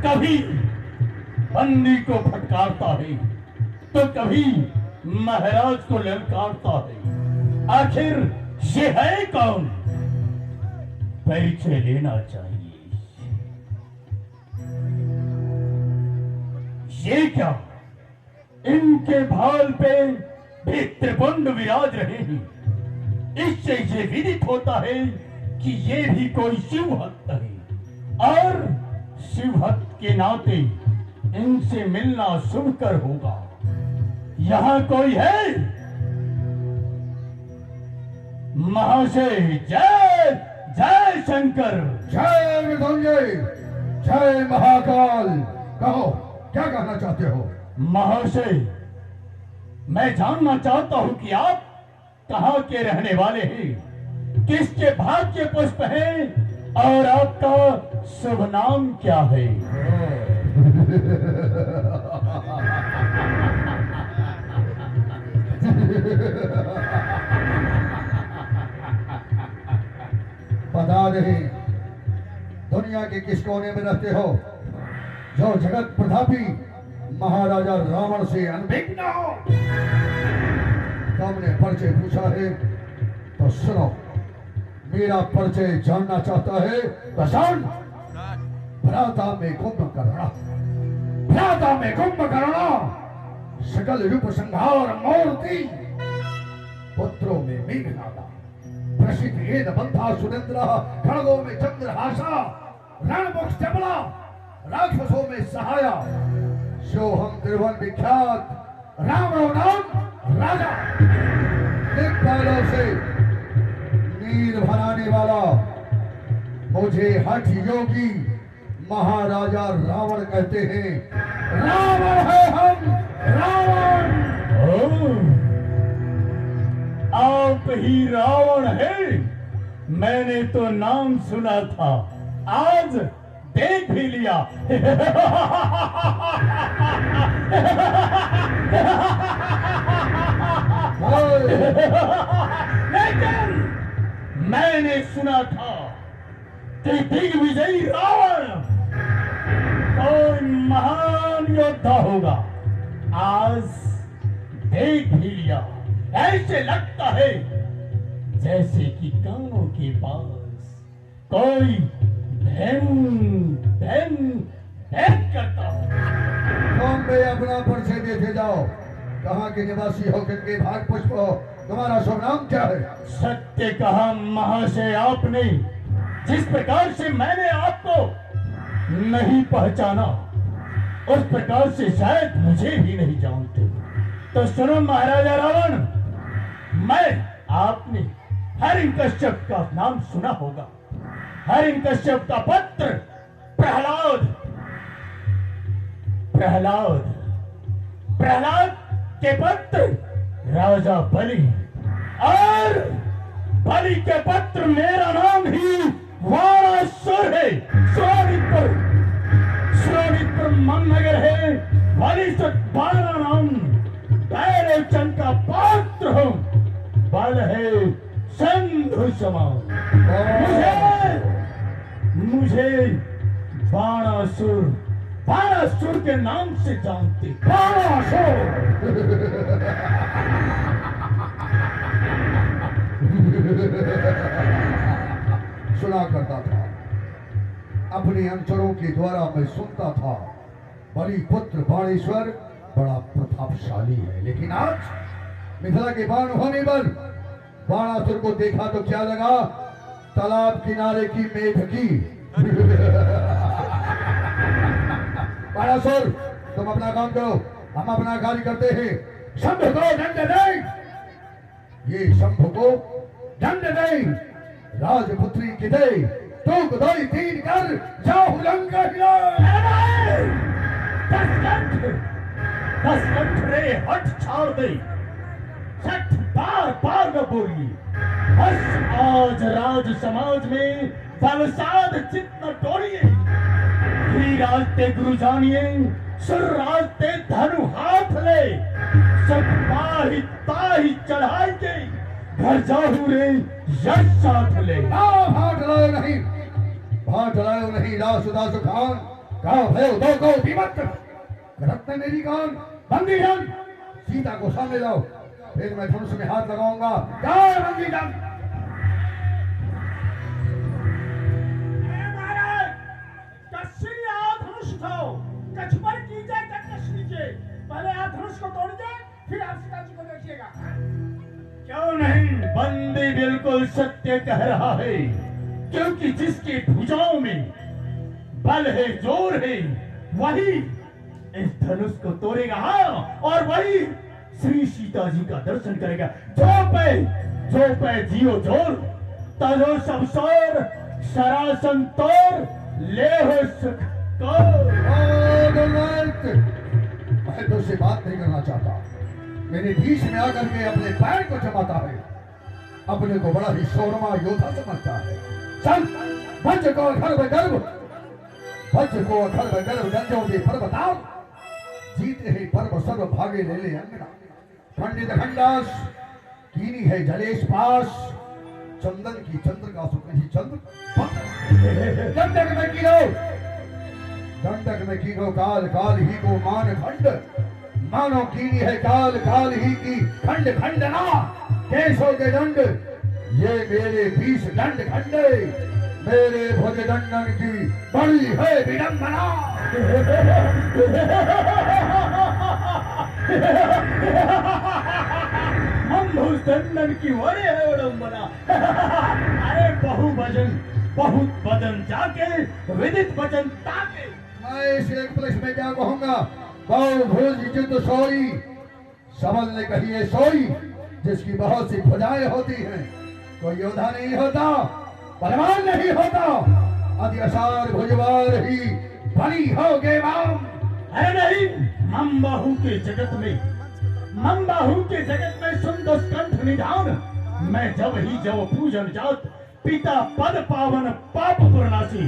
कभी बंदी को फटकारता है तो कभी महाराज को ललकारता है। आखिर ये है कौन? परिचय लेना चाहिए। ये क्या, इनके भाल पे भी त्रिपुंड विराज रहे हैं। इससे ये विदित होता है कि ये भी कोई शिव भक्त है, और शिव भक्त के नाते इनसे मिलना शुभकर होगा। यहाँ कोई है? महाशय, जय जय शंकर। जय मृत्युंजय, जय महाकाल। कहो, क्या कहना चाहते हो? महाशय, मैं जानना चाहता हूं कि आप कहाँ के रहने वाले हैं, किसके भाग्य पुष्प हैं, और आपका शुभ नाम क्या है? बता रहे, दुनिया के किस कोने में रहते हो जो जगत प्रतापी महाराजा रावण से अनभिज्ञ हो? तुमने परिचय पूछा है तो सुनो, मेरा परिचय जानना चाहता है तो सुन। भ्राता में कुंभकर्ण, भ्राता में कुंभकर्ण, सकल रूप संहार मूर्ति, पुत्रों में मेघनादा, प्रसिद्ध वेद बंधा सुरेंद्र, खड़गों में चंद्रहासा, रणमुख चपला, राक्षसों में सहाया, सोहम त्रिभुवन विख्यात रावण नाम राजा, दिग्पालों से नीर भराने वाला, मुझे हठ योगी महाराजा रावण कहते हैं। रावण है हम, रावण। आप ही रावण है? मैंने तो नाम सुना था, आज देख भी लिया। लेकिन मैंने सुना था कि दिग्विजयी रावण कोई महान योद्धा होगा, आज देख भी लिया। ऐसे लगता है जैसे कि कानों के पास कोई करता हो। तुम भी अपना परिचय देते जाओ, कहाँ के निवासी हो, किनके भाग पुष्प हो, तुम्हारा शुभ नाम क्या है? सत्य कहा महाशय आपने। जिस प्रकार से मैंने आपको नहीं पहचाना, उस प्रकार से शायद मुझे भी नहीं जानते। तो सुनो महाराजा रावण, मैं, आपने हिरण्यकश्यप का नाम सुना होगा। हिरण्यकश्यप का पुत्र प्रहलाद, प्रहलाद के पुत्र राजा बलि, और बलि के पुत्र मेरा नाम ही वाणासुर है। श्रोणितपुर मननगर है। बलि से 12 नाम, भैरव चंद का पात्र हूं। बल है सिंधु समान। मुझे बाणासुर के नाम से जानते। बाणासुर। सुना करता था, अपने अंचलों के द्वारा मैं सुनता था, बलि पुत्र बाणेश्वर बड़ा प्रतापशाली है। लेकिन आज मिथिला के बाणभूमि पर बाणासुर को देखा तो क्या लगा? तालाब किनारे की मेढकी। बाणासुर, तुम अपना काम करो, हम अपना कार्य करते हैं। शंभ को दंड दे, ये शंभ को दंड दे, राजपुत्री की दे, तो गदोई तीन कर जाओ लंका हिला। 10 कंठ रे हट छाड़ दे, सठ बार बार न बोलिए। बस आज राज समाज में बलसाद चित न तोड़िए। हीराज ते गुरु जानिए, सुरराज ते धनु हाथ ले, सब पाही ताही चढ़ाई के घर जाहू रे यश साथ ले। भाट लाओ नहीं, भाट लाओ नहीं, रासुदास खान कहा भयो दो को विमत रत्न मेरी कान। बंदी जन, सीता को सामने लाओ, फिर मैं धनुष में हाथ लगाऊंगा। क्या बंदी जन? पहले आप धनुष को तोड़िए, फिर आप सीता जी को देखिएगा। क्यों नहीं, बंदी बिल्कुल सत्य कह रहा है, क्योंकि जिसकी भुजाओं में बल है, जोर है, वही इस धनुष को तोड़ेगा। हाँ, और वही श्री सीता जी का दर्शन करेगा। जो पे जियो जोर, तजो सब सोर, सरासन तोर, ले हो सुख को। मैं तुझसे बात नहीं करना चाहता। मेरे बीच में आकर के अपने पैर को जमाता है, अपने को बड़ा ही शौरमा योद्धा समझता है। चल, वज्र को घर में गर्भ, वज्र को घर में गर्भ, गंजों के पर्व बताओ। जीते ही पर्व सर्व भागे ले ले अंगना। पंडित खंडास कीनी है जलेश पास, चंदन की चंद्र का सुख ही चंद्र। दंडक में कीनो, दंडक में कीनो काल, काल ही को मान खंड। मानो कीनी है काल, काल ही की खंड खंडना। कैसो के दंड, ये मेरे 20 दंड खंडे, मेरे भुज दंडन की बड़ी है विडंबना। हम भुज दंडन की बड़ी है विडंबना। अरे बहुवचन बहुत वजन जाके, विदित वचन ताके। मैं इस एक प्रश्न में क्या कहूंगा? बहु भुज जित सोई, सबल ने कही है सोई, जिसकी बहुत सी भुजाएं होती हैं। कोई योद्धा नहीं होता, बलवान नहीं होता, अति असार भुजवार ही बनी हो गए वाम। है नहीं, मम्बाहु के जगत में सुंदर कंठ निधान। मैं जब पूजन जात, पिता पद पावन पाप पुरनासी।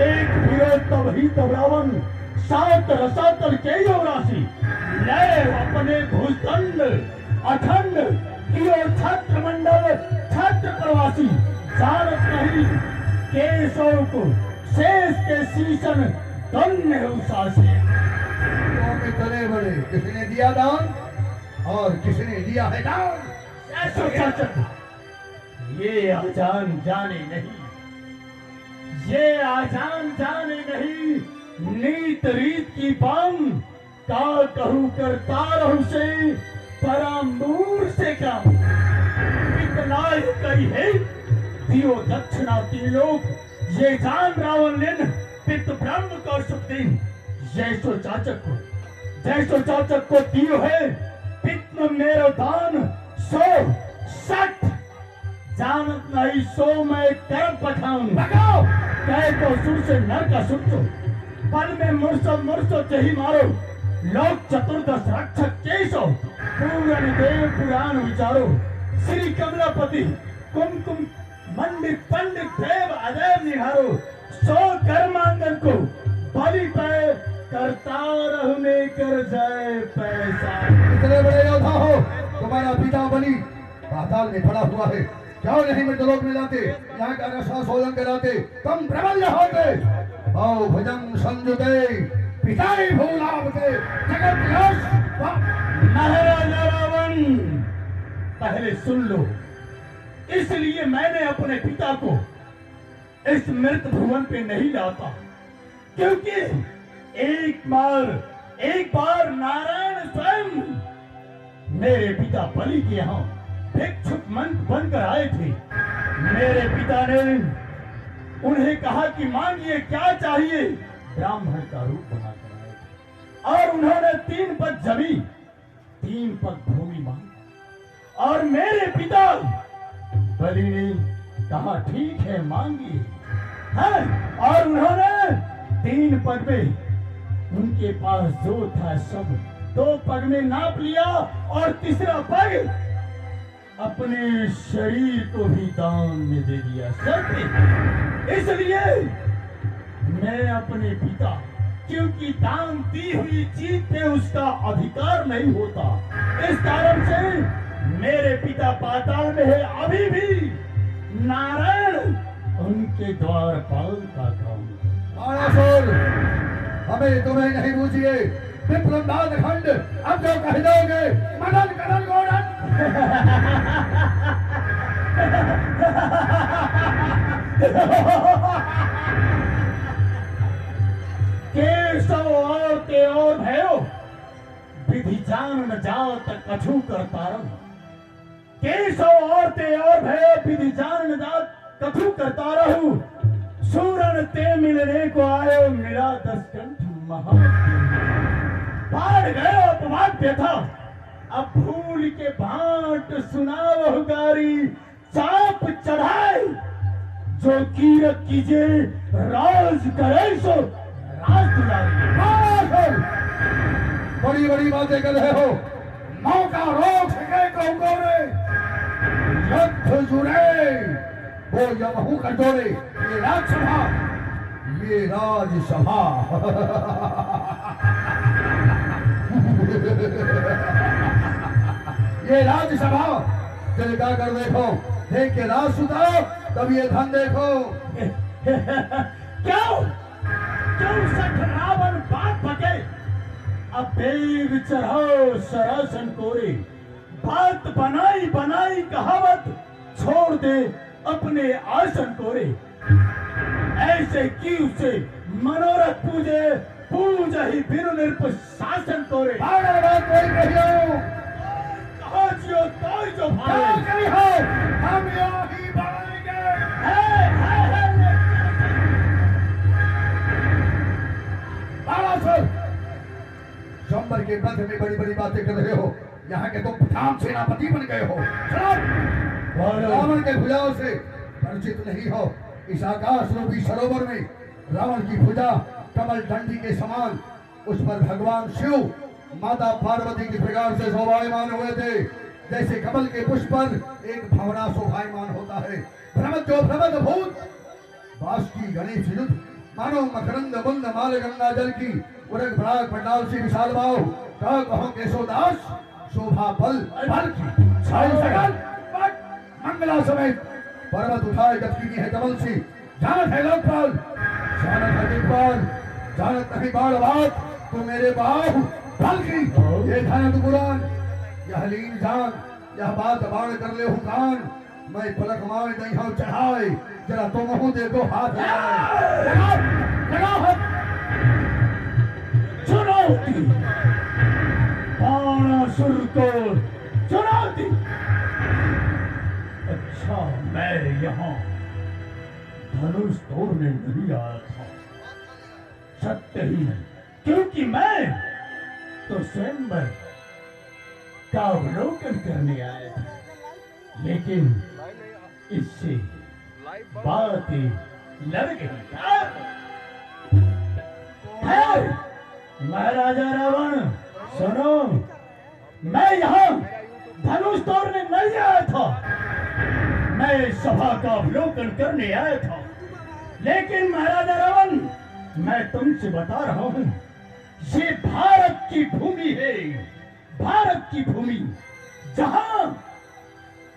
एक फिरो तब ही तब रावण, सात रसातल के यो राशि। ले अपने भुजदंड अखंड, कियो छत्र मंडल छत्र प्रवासी। जानत नहीं केशव को, शेष के शीशन धन्य उसासी। में तले बड़े, किसने दिया दान और किसने लिया है दान। ऐसा शासक ये आजान जाने नहीं, ये आजान जाने नहीं। नीत रीत की बाम का कहूँ करता रहूं से, परामूर से काम। इतना ही कही है, दियो दक्षिणा तीन लोग, ये जान रावण लिन, पित ब्रह्म को सुख दिन। जैसो चाचक को दियो है, पित मेरो दान 160। जानत नहीं सो मैं कर्म पठाऊं। लगाओ कह को सुर से नर का सुचो, पल में मुरसो चही मारो। लोक चतुर्दश रक्षक केशो, पूरन देव पुराण विचारो। श्री कमलापति कुमकुम मंडित पंडित देव अदेव निहारो। सो कर्मांगन को बलि पे करता रहने कर जाए पैसा। इतने बड़े योद्धा हो, तुम्हारा पिता बलि पाताल में पड़ा हुआ है, क्यों नहीं मृतलोक में लाते, यहाँ का रसा शोधन कराते, तुम प्रबल होते। आओ भजन संजुते, पिता ही भूलावते, जगत यश। महाराजा रावण, पहले सुन लो। इसलिए मैंने अपने पिता को इस मृत भुवन पे नहीं लाता, क्योंकि एक बार नारायण स्वयं मेरे पिता बलि के यहाँ भिक्षुक बनकर आए थे। मेरे पिता ने उन्हें कहा कि मांगिए क्या चाहिए, ब्राह्मण का रूप बनाकर आए थे। और उन्होंने 3 पग जमीन 3 पग भूमि मांगी और मेरे पिता बलि ने कहा ठीक है मांगिए। हाँ, और उन्होंने 3 पग में उनके पास जो था सब 2 पग में नाप लिया और तीसरा पग अपने शरीर को भी दान में दे दिया सब। इसलिए मैं अपने पिता, क्योंकि दान दी हुई चीज पे उसका अधिकार नहीं होता, इस कारण से मेरे पिता पाताल में है। अभी भी नारायण उनके द्वारपाल का काम। बाणासुर, हमें तुम्हें नहीं बूझिए। विप्रनाथ खंड अब जो कह दोगे मनन करण गोरन। केशव और ते और भयो विधि जान न जात कछु करता रहो। केशव और ते और भयो विधि जान न जात कछु करता रहूं। सूरन ते मिलने को आयो मेरा 10 कंठ बाढ़ गए अपवाद था। अब भूल के भांट सुनाओ गारी चाप चढ़ाए। जो कीरत कीजिए राज करे सो राज दुलारी। बड़ी बड़ी बातें कर रहे हो। मौका रोक सके तो गोरे युद्ध जुड़े वो यमहू कर जोड़े। ये राजसभा, ये राजसभा। ये राज्यसभा दिल का कर देखो, देख के राज सुधारो तब ये धन देखो। क्यों क्यों सठ रावण बात पके। अब बेग चढ़ाओ सरासन कोरे। बात बनाई बनाई कहावत छोड़ दे अपने आसन कोरे। ऐसे की उसे मनोरथ पूजे पूज ही बिनु निर्प शासन कोरे। कोई कहियो कहा जियो तो जो भाई हम यही बढ़ेंगे। शंबर के ग्रंथ में बड़ी बड़ी बातें कर रहे हो। यहाँ के तुम प्रधान सेनापति बन गए हो। रावण के भुजाओं से परिचित नहीं हो। इस आकाश रूपी सरोवर में रावण की भुजा कमल डंडी के समान, उस पर भगवान शिव माता पार्वती के प्रकार से शोभायमान हुए थे। जैसे कमल के पुष्प पर एक भंवरा शोभायमान होता है। भ्रमत जो भ्रमत भूत बासुकी गणेश युद्ध मानो मकरंद बुंद माल गंगा जल की उरग भड़ाक पंडाल से विशाल भाव कहो केशोदास शोभा बल बल की सकल मंगला समेत पर्वत उठाए जबकि है कमल से। जानत है लोकपाल, जानत है दिग्पाल, जानत नहीं बाल बात तो मेरे बाहु बल की। ये धनत गुरान यह लीन जान, यह बात बाण कर ले हुकान। मैं पलक मार नहीं हूं चढ़ाए, जरा तुम हूं देखो हाथ लगाओ हाथ। चुनौती बाणासुर को चुनौती। अच्छा, मैं यहाँ धनुष तोड़ने नहीं आया था, सत्य ही नहीं, क्योंकि मैं तो स्वयंवर का अवलोकन करने आया था। लेकिन इससे बातें लड़ गई। महाराजा रावण सुनो, मैं यहाँ धनुष तोड़ने नहीं आया था, मैं सभा का अवलोकन करने आया था। लेकिन महाराजा रावण, मैं तुमसे बता रहा हूं, ये भारत की भूमि है, भारत की भूमि, जहां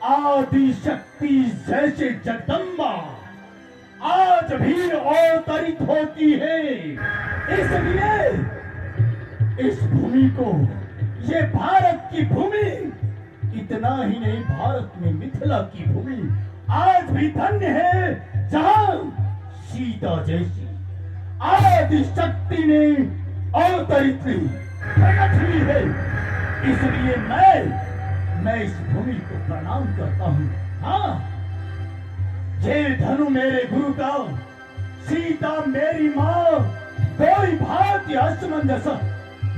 आदि शक्ति जैसे जगदम्बा आज भी अवतरित होती है। इसलिए इस भूमि को, ये भारत की भूमि, इतना ही नहीं, भारत में मिथिला की भूमि आज भी धन्य है, जहां सीता जैसी आदि शक्ति ने अवतरित प्रकट हुई है। इसलिए मैं इस भूमि को प्रणाम करता हूं। हाँ, ये धनु मेरे गुरु का, सीता मेरी माँ, कोई भांति असमंजस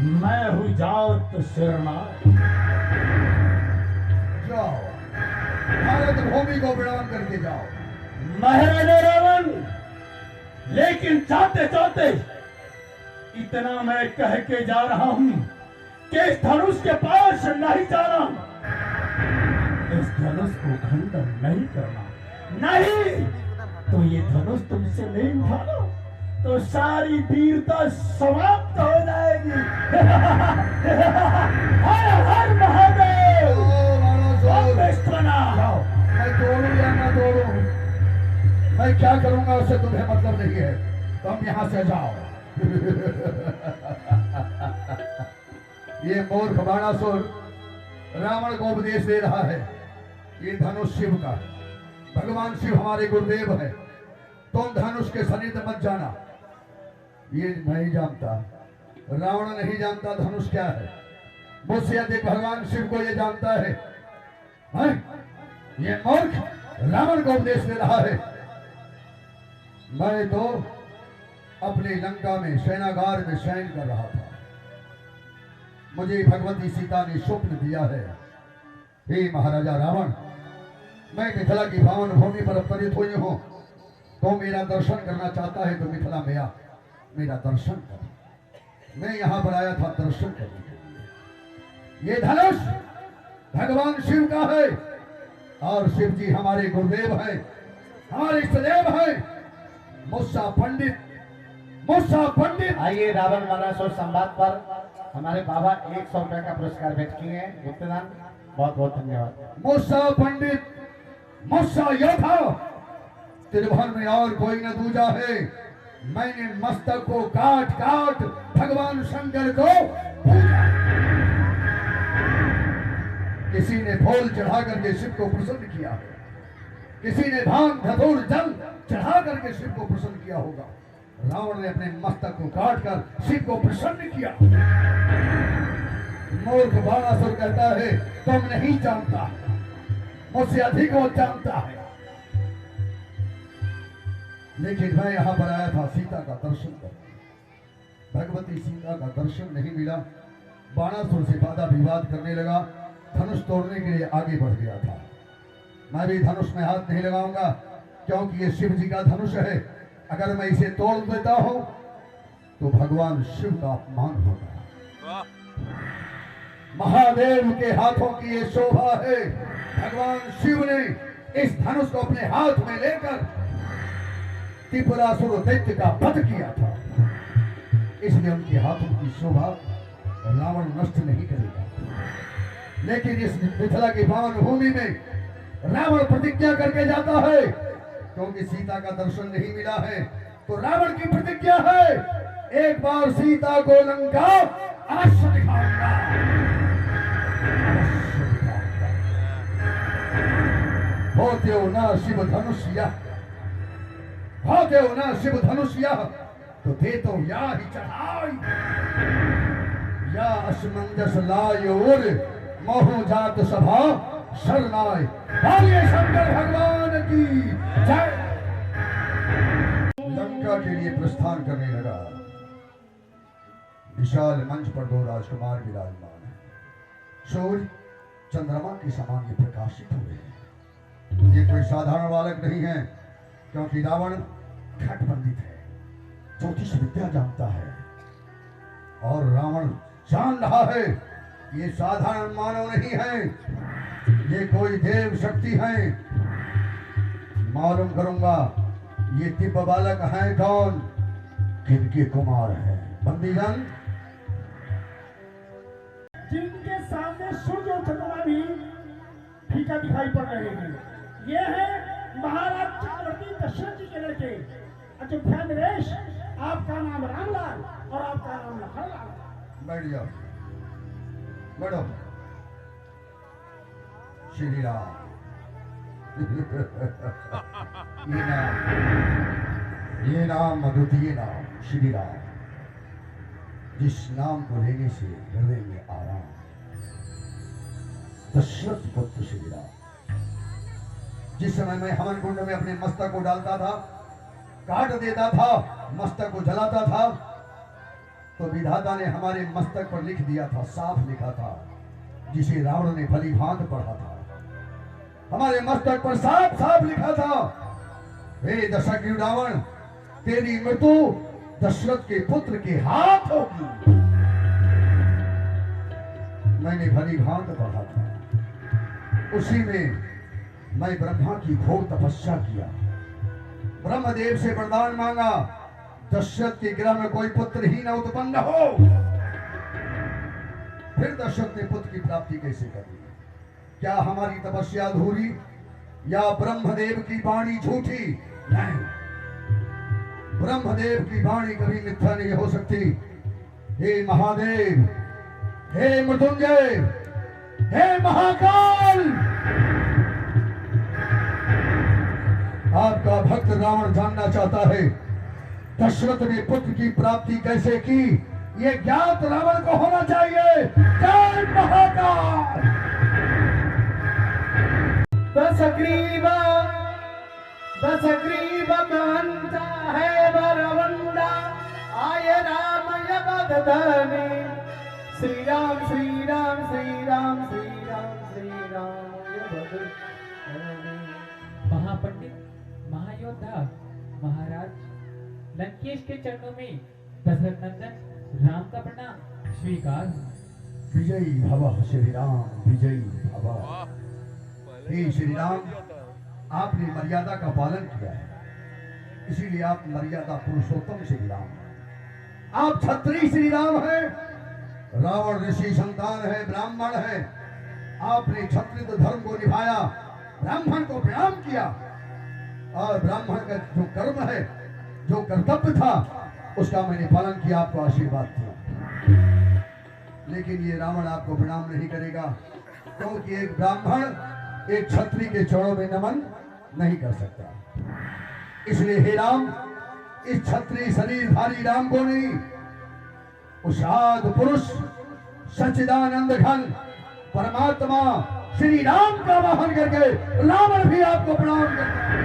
मैं हूँ जात शरणाई। जाओ, भारत भूमि को प्रणाम करके जाओ। महाराजा रावण, लेकिन चाहते चाहते इतना मैं कह के जा रहा हूं कि इस धनुष के पास नहीं जाना, इस धनुष को खंडन नहीं करना, नहीं तो ये धनुष तुमसे नहीं उठाना तो सारी वीरता समाप्त हो जाएगी। हर हर महादेव। जाओ, मैं दौड़ू या ना दौड़ू, मैं क्या करूंगा उससे तुम्हें मतलब नहीं है, तुम यहां से जाओ। ये मूर्ख बाणासुर रावण को उपदेश दे रहा है, ये धनुष शिव का है, भगवान शिव हमारे गुरुदेव है, तुम धनुष के सनिध मत जाना। ये नहीं जानता, रावण नहीं जानता धनुष क्या है, मुझसे अधिक भगवान शिव को ये जानता है। ये मूर्ख रावण को उपदेश दे रहा है। मैं तो अपनी लंका में सेनागार में शयन कर रहा था, मुझे भगवती सीता ने स्वप्न दिया है, हे महाराजा रावण, मैं मिथिला की पावन भूमि पर अवतरित हुई हूँ, तो मेरा दर्शन करना चाहता है तो मिथिला में आ, मेरा दर्शन कर। मैं यहाँ पर आया था दर्शन करने के लिए। ये धनुष भगवान शिव का है और शिव जी हमारे गुरुदेव हैं, हमारे इष्टदेव हैं। मुस्सा पंडित, मुस्सा पंडित। आइए रावण वनासुर संवाद पर हमारे बाबा 100 रुपए का पुरस्कार भेंट किए हैं। गुप्तदान बहुत बहुत धन्यवाद। मुस्सा पंडित, मुस्सा योद्धा, त्रिभुवन में और कोई न दूजा है। मैंने मस्तक को काट काट भगवान शंकर को पूजा। किसी ने फूल चढ़ा करके शिव को प्रसन्न किया है, किसी ने भांग धतूर जल चढ़ा करके शिव को प्रसन्न किया होगा। रावण ने अपने मस्तक को काट कर शिव को प्रसन्न किया। मूर्ख बाणासुर कहता है तुम नहीं जानता, मुझसे अधिक वो जानता है। लेकिन मैं यहां पर आया था सीता का दर्शन करने। भगवती सीता का दर्शन नहीं मिला, बाणासुर से वादा विवाद करने लगा, धनुष तोड़ने के लिए आगे बढ़ गया था। मैं भी धनुष में हाथ नहीं लगाऊंगा क्योंकि ये शिव जी का धनुष है, अगर मैं इसे तोड़ देता हूं तो भगवान शिव का अपमान होगा। महादेव के हाथों की ये शोभा है। भगवान शिव ने इस धनुष को अपने हाथ में लेकर त्रिपुरासुर दैत्य का वध किया था, इसलिए उनके हाथों की शोभा रावण नष्ट नहीं करेगा। लेकिन इस मिथिला की पावन भूमि में रावण प्रतिज्ञा करके जाता है, क्योंकि सीता का दर्शन नहीं मिला है, तो रावण की प्रतिज्ञा है एक बार सीता को लंका अवश्य दिखाऊंगा, अवश्य दिखाऊंगा। होते हो ना शिव धनुष्य, होते हो ना शिव धनुष्य, तो दे तो या ही चढ़ाई, या असमंजस लाय और मोह जात सभा शरणाय। बोलिए शंकर भगवान की जय। लंका के लिए प्रस्थान करने लगा। विशाल मंच पर 2 राजकुमार विराजमान हैं। सूर्य चंद्रमा के समान ये प्रकाशित हुए हैं। ये कोई साधारण बालक नहीं है, क्योंकि रावण घट पंडित है, ज्योतिष विद्या जानता है, और रावण जान रहा है ये साधारण मानव नहीं है, ये कोई देव शक्ति है। मालूम करूंगा ये दिव्य बालक है कौन, किनके कुमार है। बंदीजन, जिनके सामने सूर्य और चंद्रमा भी फीका दिखाई पड़ रहे हैं, ये है महाराज चक्रवर्ती दशरथ जी के लड़के अयोध्या नरेश। आपका नाम रामलाल और आपका नाम लखनलाल। बैठ जाओ, बैठो। श्री राम। ये नाम अद्वितीय नाम श्री राम, जिस नाम को लेने से हृदय में आराम। दशरथ पुत्र श्री राम। जिस समय मैं हवन कुंड में अपने मस्तक को डालता था, काट देता था, मस्तक को जलाता था, तो विधाता ने हमारे मस्तक पर लिख दिया था, साफ लिखा था, जिसे रावण ने भली भांत पढ़ा था। हमारे मस्तक पर साफ साफ लिखा था, हे दशरथ रावण, तेरी मृत्यु दशरथ के पुत्र के हाथ होगी। मैंने भली भांत पढ़ा था। उसी में मैं ब्रह्मा की घोर तपस्या किया, ब्रह्मदेव से वरदान मांगा, दशरथ के गृह में कोई पुत्र ही न उत्पन्न हो। फिर दशरथ ने पुत्र की प्राप्ति कैसे कर दी? क्या हमारी तपस्या अधूरी या ब्रह्मदेव की वाणी झूठी? नहीं, ब्रह्मदेव की वाणी कभी मिथ्या नहीं हो सकती। हे महादेव, हे मृत्युंजय, हे महाकाल, आपका भक्त रावण जानना चाहता है दशरथ ने पुत्र की प्राप्ति कैसे की। ये ज्ञात रावण को होना चाहिए। जय महाकाल। दशग्रीव कांता है बरवंदा, आय रामय बदधने, श्री राम श्री राम श्री राम श्री राम श्री राम। महापंडित महायोद्धा महाराज लंकेश के चरणों में दशरथ नंदन राम का प्रणाम स्वीकार। विजयी भव श्री राम, विजयी भव। हे श्री राम, आपने मर्यादा का पालन किया है, इसीलिए आप मर्यादा पुरुषोत्तम श्री राम हैं। आप क्षत्रिय श्री राम हैं, रावण ऋषि संतान है, ब्राह्मण है। आपने क्षत्रिय धर्म को निभाया, ब्राह्मण को प्रणाम किया, और ब्राह्मण का जो कर्म है, जो कर्तव्य था, उसका मैंने पालन किया, आपको आशीर्वाद दिया। लेकिन ये रावण आपको प्रणाम नहीं करेगा, क्योंकि एक ब्राह्मण एक क्षत्रिय के चरणों में नमन नहीं कर सकता। इसलिए हे राम, इस क्षत्रिय शरीरधारी राम को नहीं, उस आदि पुरुष सच्चिदानंद घन परमात्मा श्री राम का वाहन करके रावण भी आपको प्रणाम करता है।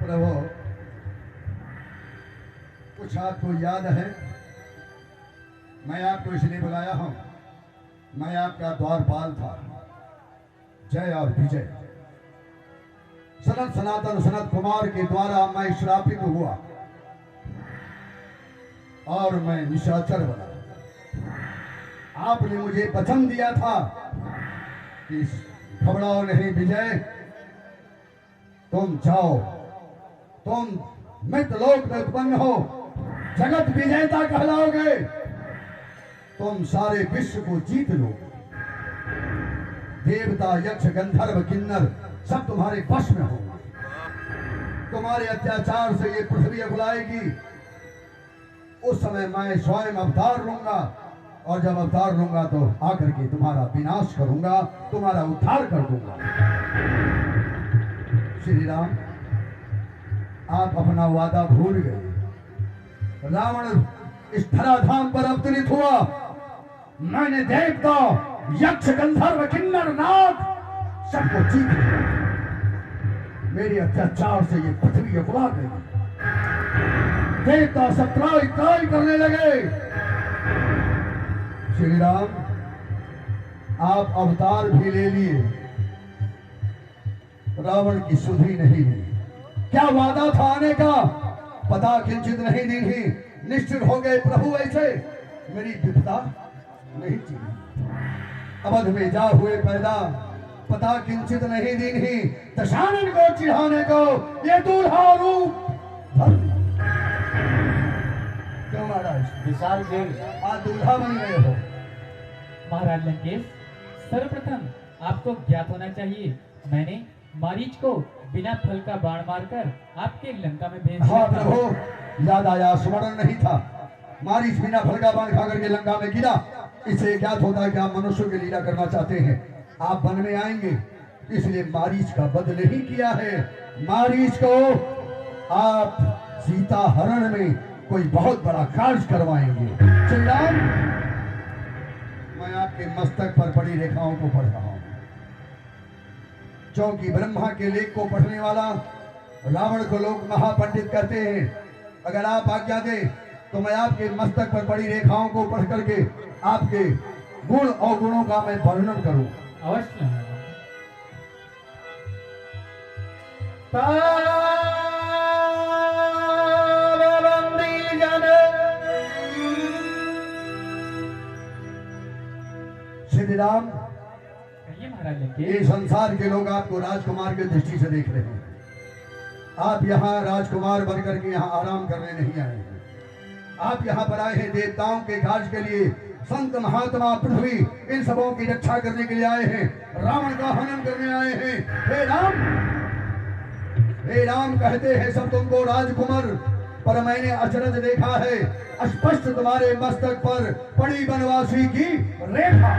प्रभु, कुछ आपको याद है? मैं आपको इसलिए बुलाया हूं, मैं आपका द्वारपाल था। जय और विजय। सनत सनातन सनत कुमार के द्वारा मैं श्रापित हुआ और मैं निशाचर बना। आपने मुझे वचन दिया था कि घबराओ नहीं विजय, तुम जाओ, तुम मृतलोक में उत्पन्न हो, जगत विजेता कहलाओगे, तुम सारे विश्व को जीत लोगे। देवता यक्ष गंधर्व किन्नर सब तुम्हारे वश में होंगे। तुम्हारे अत्याचार से ये पृथ्वी अकुलाएगी। उस समय मैं स्वयं अवतार लूंगा, और जब अवतार लूंगा तो आकर के तुम्हारा विनाश करूंगा, तुम्हारा उद्धार कर दूंगा। श्री राम, आप अपना वादा भूल गए। रावण इस धराधाम पर अवतरित हुआ, मैंने देवता यक्ष गंधर्व किन्नर नाग सबको जीत लिया। मेरे अत्याचार से ये पृथ्वी अकुला गई। देवता सब त्राई त्राई करने लगे। श्री राम, आप अवतार भी ले लिए, रावण की सुधि नहीं ली। क्या वादा था आने का, पता किंचित नहीं दी थी। निश्चित हो गए प्रभु ऐसे, मेरी विपदा नहीं चली। अवध में जा हुए पैदा, पता किंचित नहीं दी थी। दशानन को चिढ़ाने को ये दूल्हा रूप क्यों महाराज? विशाल जी, आज दूल्हा बन गए हो। महाराज लंकेश, सर्वप्रथम आपको ज्ञात होना चाहिए, मैंने मारीच को बिना फल का बाण मारकर आपके लंका में भेज दिया हाँ था। प्रभु, याद आया, स्मरण नहीं था। मारीच बिना फल का बाण खाकर के लंका में गिरा। इससे ज्ञात होता है कि आप मनुष्यों की लीला करना चाहते हैं, आप वन में आएंगे, इसलिए मारीच का वध नहीं किया है। मारीच को आप सीता हरण में कोई बहुत बड़ा कार्य करवाएंगे। श्री राम, मैं आपके मस्तक पर पड़ी रेखाओं को पढ़ रहा हूं, क्योंकि ब्रह्मा के लेख को पढ़ने वाला रावण को लोग महापंडित कहते हैं। अगर आप आज्ञा दें तो मैं आपके मस्तक पर पड़ी रेखाओं को पढ़ करके आपके गुण और गुणों का मैं वर्णन करूं। अवश्य महाराज। श्री राम, कहिए महाराज लेके। ये संसार के लोग आपको राजकुमार की दृष्टि से देख रहे हैं। आप यहाँ राजकुमार बनकर के यहाँ आराम करने नहीं आए हैं। आप यहाँ पर आए हैं देवताओं के कार्य के लिए। संत महात्मा पृथ्वी इन सबों की रक्षा करने के लिए आए हैं। रावण का हनन करने आए हैं। हे राम कहते हैं सब तुमको राजकुमार, पर मैंने अचरज देखा है स्पष्ट तुम्हारे मस्तक पर पड़ी बनवासी की रेखा।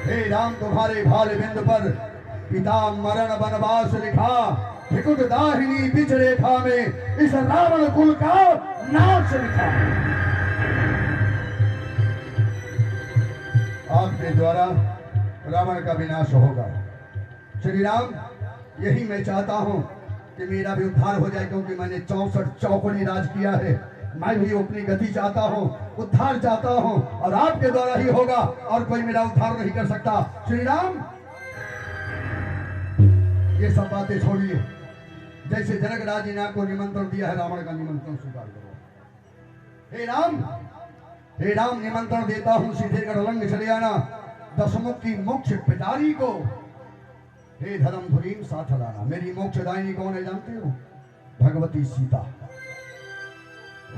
हे राम, तुम्हारे भाल बिंद पर पिता मरण वनवास लिखा। त्रिकुट दाहिनी बीच रेखा में इस रावण कुल का नाश लिखा। आपके द्वारा रावण का विनाश होगा। श्री राम, यही मैं चाहता हूं कि मेरा भी उद्धार हो जाए, क्योंकि मैंने 64 चौकोनी राज किया है। मैं भी अपनी गति चाहता हूं, उद्धार चाहता हूं, और आपके द्वारा ही होगा, और कोई मेरा उद्धार नहीं कर सकता। श्री राम, ये सब बातें छोड़िए। जैसे जनक राज ने आपको निमंत्रण दिया है, रावण का निमंत्रण स्वीकार करो। हे राम, निमंत्रण देता हूं, सीधे गढ़लंग चले आना। दशमुख की मोक्ष पिटारी को हे धर्मधुरीम साथ लाना। मेरी मोक्षदायिनी कौन है जानते हो? भगवती सीता।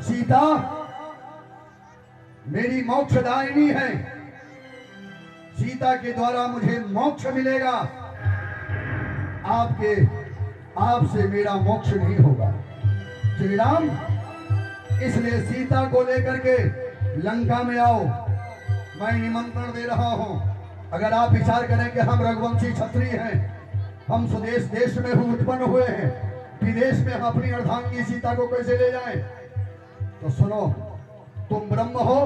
सीता मेरी मोक्षदायिनी है। सीता के द्वारा मुझे मोक्ष मिलेगा। आपसे मेरा मोक्ष नहीं होगा। श्री राम, इसलिए सीता को लेकर के लंका में आओ। मैं निमंत्रण दे रहा हूं। अगर आप विचार करें कि हम रघुवंशी क्षत्रिय हैं, हम स्वदेश देश में उत्पन्न हुए हैं, विदेश में हम अपनी अर्धांगी सीता को कैसे ले जाएं? तो सुनो, तुम ब्रह्म हो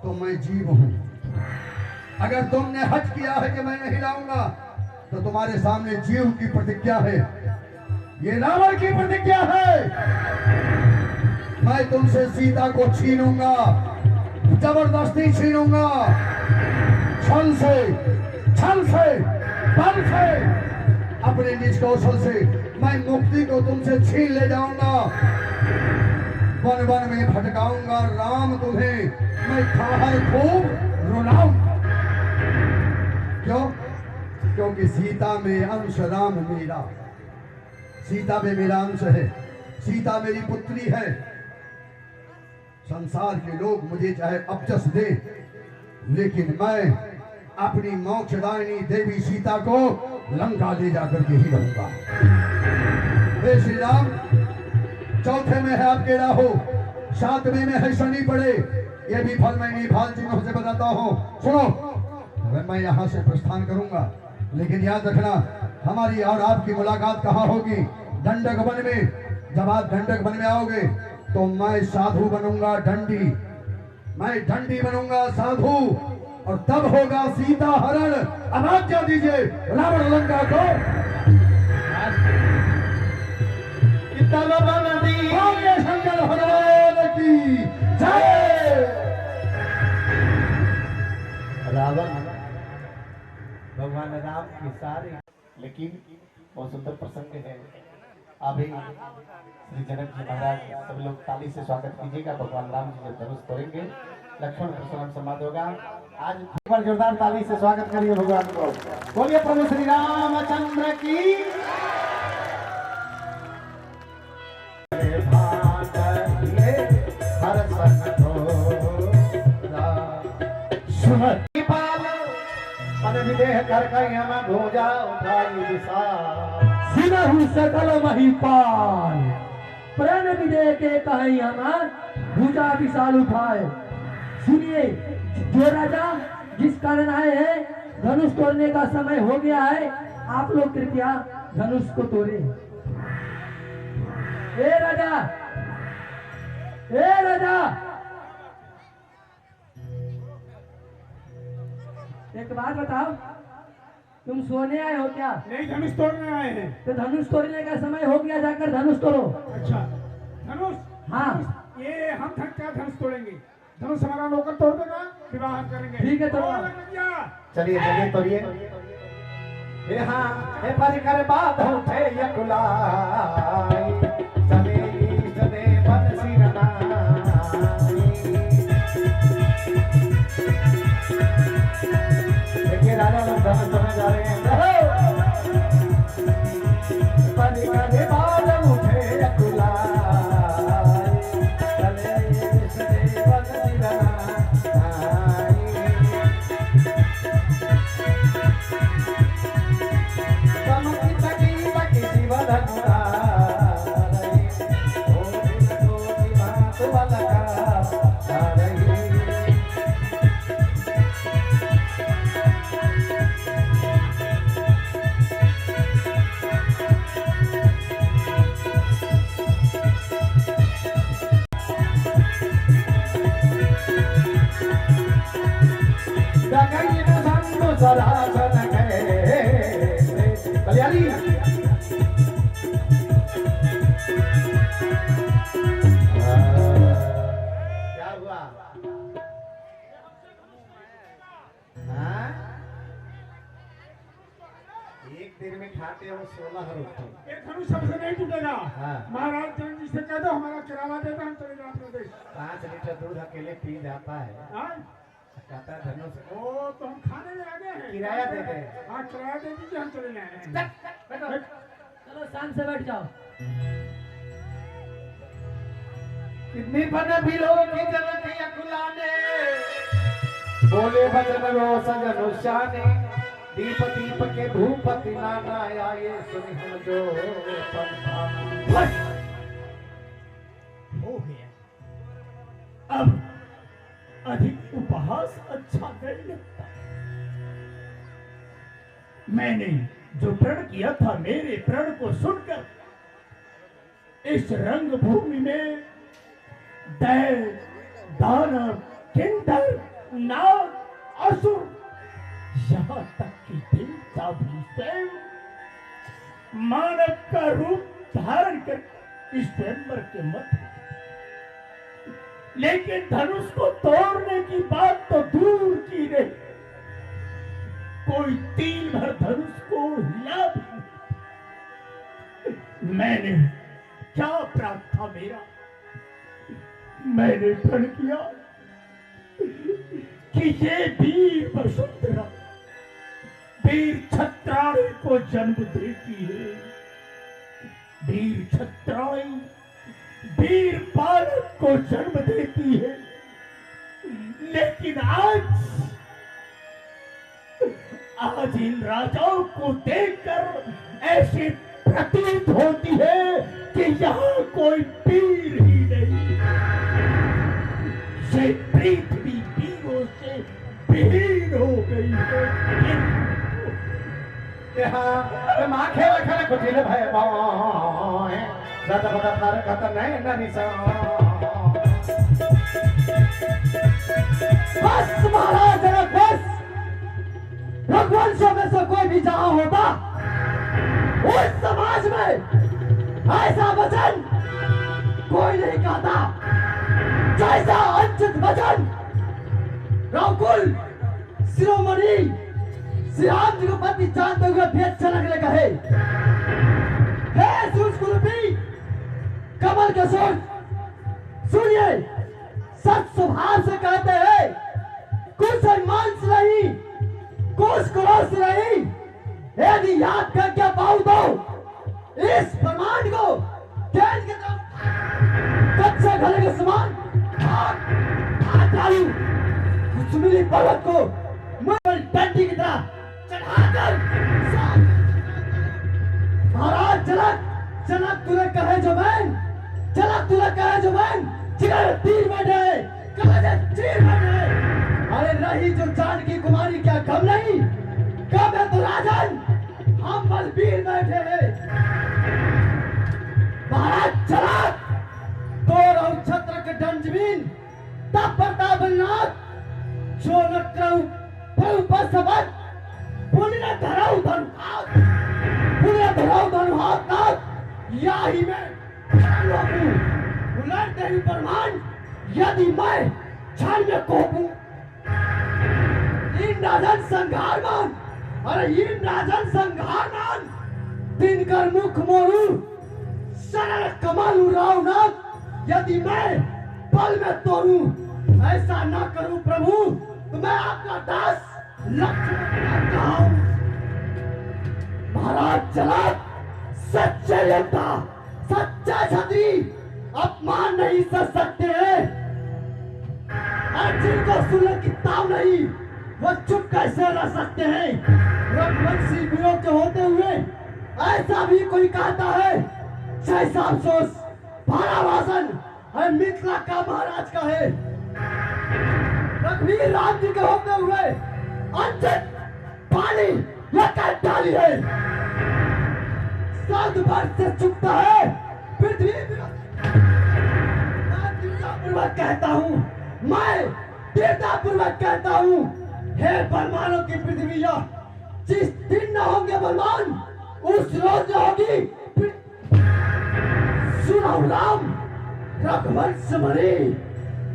तो मैं जीव हूं। अगर तुमने हज किया है कि मैं नहीं लाऊंगा, तो तुम्हारे सामने जीव की प्रतिज्ञा है, ये रावण की प्रतिज्ञा है। मैं तुमसे सीता को छीनूंगा, जबरदस्ती छीनूंगा, छल से बल से, अपने निज कौशल से मैं मुक्ति को तुमसे छीन ले जाऊंगा। वन वन में भटकाऊंगा राम तुम्हें, मैं ठाहर खूब रुलाऊंगा। क्यों? क्योंकि सीता में अंश राम मेरा, सीता में मेरा अंश है। सीता मेरी पुत्री है। संसार के लोग मुझे चाहे अपजस दे, लेकिन मैं अपनी मोक्षदायिनी देवी सीता को लंका ले जाकर के ही रहूंगा। हे श्री राम, चौथे में है आपके राहु, 7वें में है शनि पड़े। ये भी फल मैं भाल चिन्हों से बताता हूँ। सुनो, मैं यहाँ से प्रस्थान करूंगा, लेकिन याद रखना हमारी और आपकी मुलाकात कहाँ होगी? दंडक वन में। जब आप दंडक वन में आओगे तो मैं साधु बनूंगा, डंडी। मैं डंडी बनूंगा, साधु, और तब होगा सीता हरण। अब आज्ञा दीजिए रावण लंका को। शंकर भगवान की जय। रावण भगवान राम की सारी, लेकिन बहुत सुंदर प्रसंग है। अभी श्री जनक जी महाराज सभी लोग ताली से स्वागत कीजिएगा। भगवान राम जी जब धनुष तोड़ेंगे, लक्ष्मण प्रसन्न समाप्त होगा। आज एक बार जोरदार ताली से स्वागत करिए भगवान को। बोलिए प्रभु श्री रामचंद्र की। विदेह कर भोजा उठाई दिशा, सिनहु सकल महिपाल, प्रण विदेह के कहीं हमार भुजा विशाल उठाए। सुनिए, जो राजा जिस कारण आए हैं, धनुष तोड़ने का समय हो गया है। आप लोग कृपया धनुष को तोड़े। ए राजा, ए राजा, एक बात बताओ, तुम सोने आए हो क्या? नहीं, धनुष तोड़ने आए हैं। तो धनुष तोड़ने का समय हो गया, जाकर धनुष तोड़ो। अच्छा, धनुष? हाँ। धनुष, ये हम क्या धनुष तोड़ेंगे? धनुष हमारा नौकर तोड़ देगा, विवाह करेंगे। ठीक है, तोड़ो। और लड़कियां? चलिए चलिए तोड़िए। हे हाँ हे पर कर बात उठे यकुलाई, चले चले बन सिरनाई। देखिए राजा लोग धनुष तोड़ने जा रहे हैं। पर कर बात उठे यकुलाई, चले चले बन सिरनाई। कल्याणी क्या हुआ? हाँ? एक दिन में खाते हो 16 रोटी। ये धनुष सबसे नहीं टूटेगा। हाँ। महाराज चरण जी से कह दो, हमारा किराया देता, हम चले जाते हैं देश। 5 लीटर दूध अकेले पी जाता है। हाँ? कहता है धनुष ओ, तो हम खाने में आ गए हैं। किराया दे दे। हाँ, किराया दे दीजिए, हम चले जाए। चलो शांत से बैठ जाओ। कितनी बन भीड़ों की जनती अकुलाने, बोले भजन रो सजन शाने, दीप दीप के धूपति नाना आए सुनि हम जो संभाल। हो गया। अब अधिक उपहास अच्छा नहीं लगता। मैंने जो प्रण किया था, मेरे प्रण को सुनकर इस रंग भूमि में दैव, दानव, किन्नर, नाग, असुर, यहाँ तक कि देवता भी स्वयं मानव का रूप धारण कर इस स्वयंवर के मध्य। लेकिन धनुष को तोड़ने की बात तो दूर की रही, कोई तीन भर धनुष को हिला भी। मैंने क्या अपराध था मेरा? मैंने प्रण किया कि ये वीर वसुंधरा वीर छत्राणी को जन्म देती है। वीर छत्राणी वीर बालक को जन्म देती है। लेकिन आज इन राजाओं को देखकर ऐसी प्रतीत होती है कि यहाँ कोई वीर ही नहीं। ये पृथ्वी वीरों से विहीन हो गई है। यहाँ माँ खेल खेल कुटिल भय बाय, रत बता थार कत नहीं नरिसा। बस महाराज जनक बस। रघुवंशों में से कोई भी जहां होता, उस समाज में ऐसा वचन कोई नहीं कहता जैसा अंचित वचन रघुकुल शिरोमणि श्री राम जी को पति जानते हुए भेद छलक ले कहे, हे सूर्यकुरूपी कमल के सूर्य, सुनिए सच स्वभाव से कहते हैं, कुछ सम्मान से नहीं, कुछ क्रोध से नहीं। यदि याद करके पाऊ तो इस प्रमाण को तेज के तरफ कच्चे घड़े के समान डालू। कुसुमिली पर्वत को मुझे डंडी की तरह चढ़ाकर महाराज जनक, जनक तुझे कहे जो मैं, जनक तुझे कहे जो मैं, जिगर तीर बैठे कहे चीर बैठे। अरे रही जो जानकी कुमारी क्या कम नहीं, कब है तो राजन, हम बलबीर बैठे हैं। महाराज जनक तोर और छत्र के दंड जमीन तब प्रतापनाथ जो नक्रव फल पर सबक पुण्य धराऊ धनुहात, पुण्य धराऊ धनुहात नाथ, या ही में उलट देवी प्रमाण, यदि मैं क्षण में कोपू इन राजन संघार मान, अरे इन राजन संघार मान, दिनकर मुख मोरू सरल कमालू रावनाथ, यदि मैं पल में तोड़ू, ऐसा ना करूं प्रभु तो मैं आपका दास लक्ष्मण कहूं। महाराज जलाद सच्चे योद्धा, सच्चा क्षत्रिय अपमान नहीं सह सकते हैं, और जिनको सुनने की ताव नहीं वो चुप कैसे रह सकते हैं। रघुवंशी वीरों के होते हुए ऐसा भी कोई कहता है, जैसा अफसोस भारावासन है मिथिला का महाराज का है। रघुवीर राम जी के होते हुए अंचित पानी लेकर डाली है, सात वर्ष से चुपता है पृथ्वी। मैं दृढ़तापूर्वक कहता हूँ, मैं दृढ़तापूर्वक कहता हूँ, हे बलवानों की पृथ्वी, जिस दिन न होंगे बलवान उस रोज न होगी। सुनो राम, रघुवंश मणि,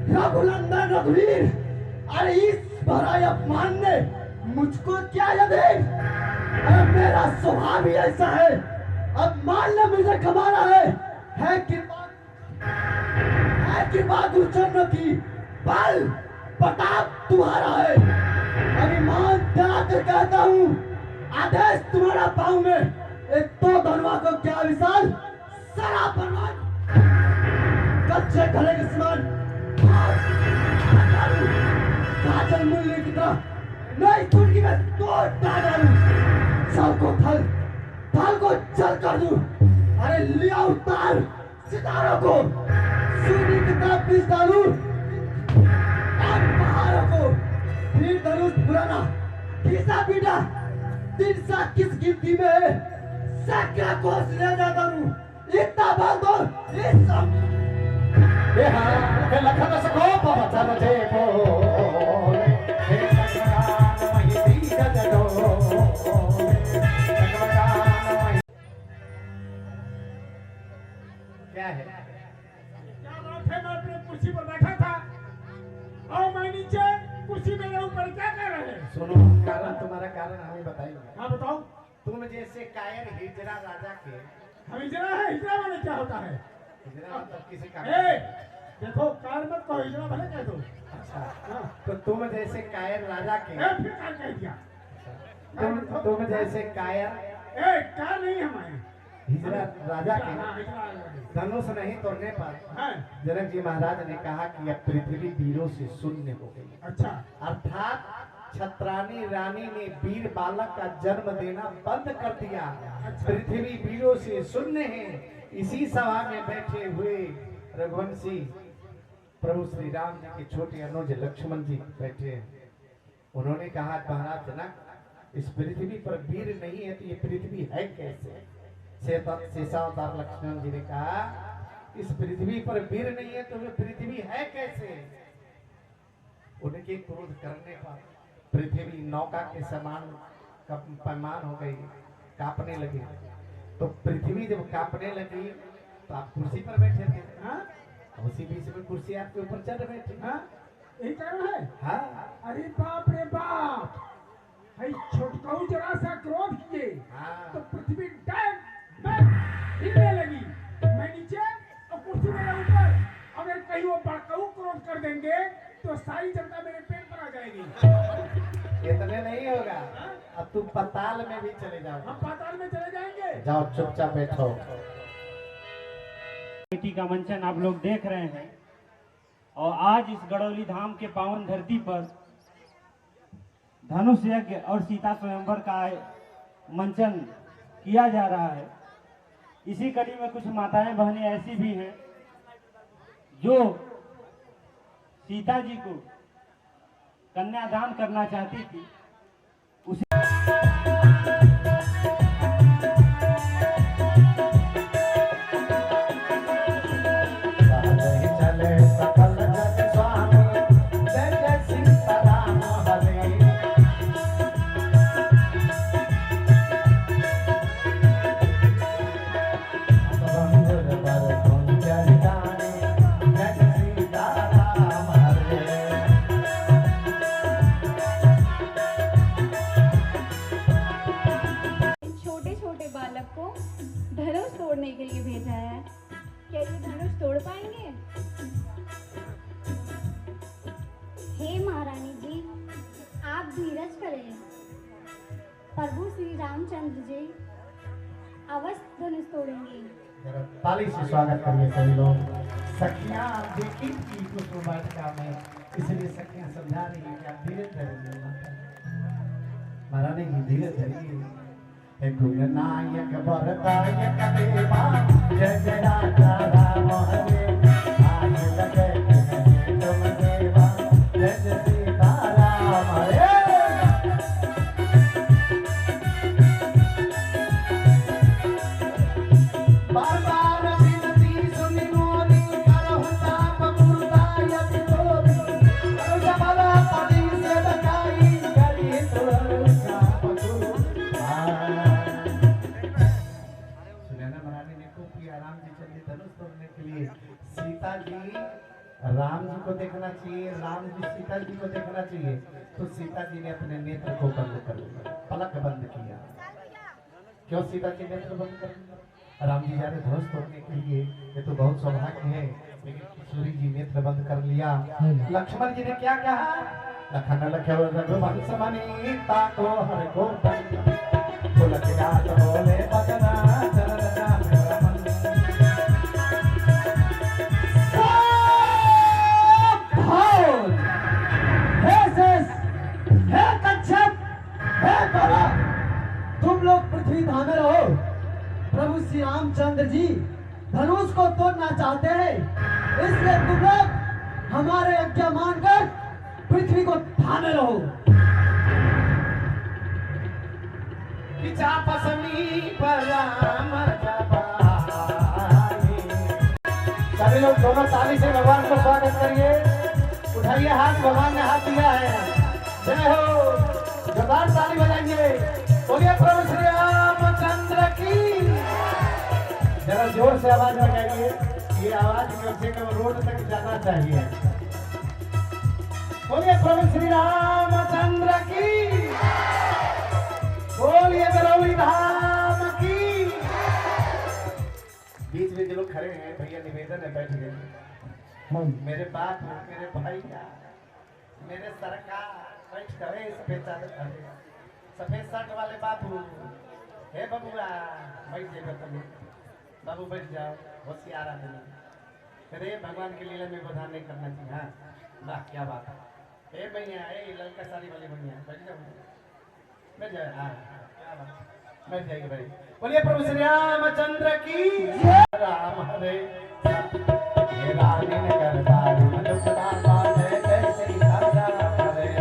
रघुनंदन रघुवीर, अरे इस भरा अपमान ने मुझको क्या याद है? अरे मेरा स्वभाव ही ऐसा है, अपमान ने मुझे कमाना है कृपा गुरुचरणों की, बल प्रताप तुम्हारा है। अभिमान त्याग कहता हूँ, आदेश तुम्हारा पाऊं में, एक तो धनवा को क्या विशाल सारा परमान कच्चे घड़े के समान काजल मूल्य की तरह नई कुंडली में तोड़ डालूं, जल को थल, थल को जल कर दूं। अरे लिया उतार सितारों को सूर्य की तरफ बीच डालूं, और पहाड़ों को फिर धनुष पुराना खींचा पीटा 321 गिनती में है, सैकड़ा कोस ले जाता हूँ। इतना बल दो इस लखन सको पवचन जे बोले, हे संग्राम वही दीजत डोले, क्या है? क्या बात है? मैं अपनी कुर्सी पर बैठा था और मैं नीचे कुर्सी मेरे ऊपर क्या कर रहे हैं? सुनो, कारण तुम्हारा कारण हमें बताइए। हाँ बताओ। तुम जैसे कायर हिजरा राजा के, हम हिजरा है, हिजरा वाले क्या होता है? हिजरा मतलब किसी का, ए, देखो कार मत कहो, हिजरा भले कह दो। अच्छा, हाँ। तो तुम जैसे कायर राजा के, फिर कार कह दिया। तुम जैसे कायर कार नहीं हमारे हिजरा राजा के हाँ, हिजरा वाले। धनुष नहीं तोड़ने पर हाँ, जनक जी महाराज ने कहा कि अब पृथ्वी वीरों से शून्य हो गई। अच्छा, अर्थात छत्रानी रानी ने वीर बालक का जन्म देना बंद कर दिया। पृथ्वी वीरों से शून्य है। इसी सभा में बैठे हुए रघुवंशी प्रभु श्री राम जी के छोटे अनुज लक्ष्मण जी बैठे हैं। उन्होंने कहा, महाराज जनक, इस पृथ्वी पर वीर नहीं है तो ये पृथ्वी है कैसे? शेषावतार लक्ष्मण जी ने कहा, इस पृथ्वी पर वीर नहीं है तो ये पृथ्वी है कैसे? उनके क्रोध करने पर पृथ्वी नौका के समान पैमान हो गई, कांपने लगी। तो पृथ्वी जब कांपने लगी तो आप कुर्सी पर बैठे थे, हाँ, उसी बीच में कुर्सी आपके ऊपर चढ़ बैठी। हाँ, यही कारण है। हाँ, अरे बाप रे बाप, भाई छोटकाऊ जरा सा क्रोध किए हाँ। तो पृथ्वी हिलने लगी। मैं नीचे और कुर्सी मेरे ऊपर। अगर कहीं वो बड़काऊ क्रोध कर देंगे तो सारी जनता मेरे पेट पर आ जाएगी। इतने नहीं होगा, अब तुम पाताल में भी चले जाओ। हम पाताल में चले जाएंगे। जाओ, चुपचाप बैठो। बेटी का मंचन आप लोग देख रहे हैं और आज इस गड़ौली धाम के पावन धरती पर धनुष यज्ञ और सीता स्वयंवर का मंचन किया जा रहा है। इसी कड़ी में कुछ माताएं बहनें ऐसी भी हैं जो सीता जी को कन्यादान करना चाहती थी। उसी रामचंद्र जी अवश्य धनुष तोड़ेंगे। जरा ताली से स्वागत करिए सभी लोग। सखियां देखी थी कुछ वाटिका में, इसलिए सखियां समझा रही है कि आप धीरे धीरे महारानी की धीरे धीरे गुणनायक वरदायक देवा जय जय राजा राम हरे आज लगे तुम देवा जय जय सीता राम हरे। बार बार विनती सुनि मोरी करहु ताप गुरुदायक तोरी करो जमाला पदी से बकाई करी तोर साप गुरु सुनैना महारानी ने खूब किया। राम जी चले धनुष तोड़ने के लिए। सीता जी राम जी को देखना चाहिए, राम जी सीता जी को देखना चाहिए, तो सीता जी ने अपने नेत्र को बंद कर लिया, पलक बंद किया। क्यों सीता जी नेत्र बंद कर लिया? राम जी जा रहे धनुष तोड़ने के लिए, ये तो बहुत सौभाग्य है, लेकिन किशोरी जी नेत्र बंद कर लिया। लक्ष्मण जी ने क्या कहा? लखन लख्यो रघुवंश मणि ताको हर को तुलसी दास बोले बजना चरण जान रमन। हे शेष, हे कच्छप, हे गौरव, तुम लोग पृथ्वी धामे रहो। प्रभु श्री रामचंद्र जी धनुष को तोड़ना चाहते हैं, इसलिए तुम लोग हमारे आज्ञा मानकर पृथ्वी को थामे रहो। सभी लोग दोनों ताली से भगवान को स्वागत करिए। उठाइए हाथ, भगवान ने हाथ दिया है। जय हो, जोरदार ताली बजाइए। बोलिए प्रभु श्री रामचंद्र की। जरा जोर से आवाज लगाइए, ये आवाज कम से कम रोड तक जाना चाहिए। बोलिए प्रभु श्री रामचंद्र की। बोलिए गरौली धाम की। बीच में जो लोग खड़े हैं भैया, निवेदन है बैठ गए। मेरे बाप, मेरे भाई, मेरे सरकार बैठ गए सफेद चादर, सफेद शर्ट वाले बाबू। हे बबुआ बैठ जाइए, तुम बाबू बैठ जाओ, होशियार आदमी। अरे भगवान की लीला में गोधान नहीं करना चाहिए। हाँ वाह क्या बात है। ए भैया, ए लड़का साड़ी वाली भैया बैठ जाओ, बैठ जाओ। हाँ क्या बात, बैठ जाइए भाई। बोलिए प्रभु श्री रामचंद्र की। राम हरे हे रानी ने करता मनुष्यदा पाए जय श्री राम हरे।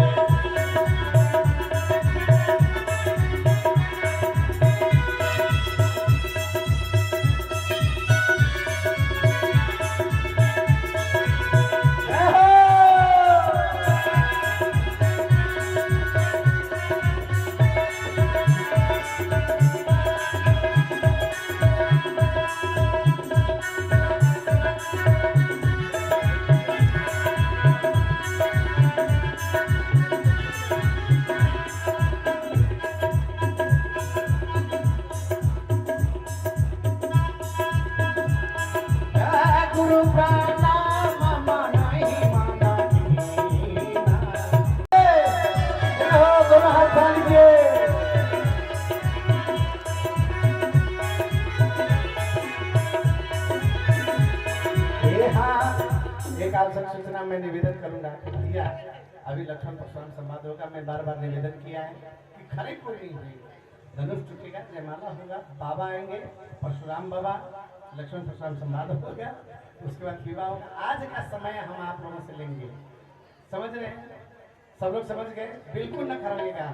गुरु प्रणाम मनाई माना कीना। हो दोनों हाथ डालिए। एक आवश्यक सूचना मैं निवेदन करूंगा। भैया अभी लक्ष्मण परशुराम संवाद होगा। मैं बार बार निवेदन किया है कि खड़ी कोई नहीं हुई, धनुष टूटेगा, जयमाला होगा, बाबा आएंगे, परशुराम बाबा, लक्ष्मण परशुराम संवाद होगा, उसके बाद विवाह होगा। आज का समय हम आप लोगों से लेंगे, समझ रहे हैं? सब लोग समझ गए? बिल्कुल न खराबेगा।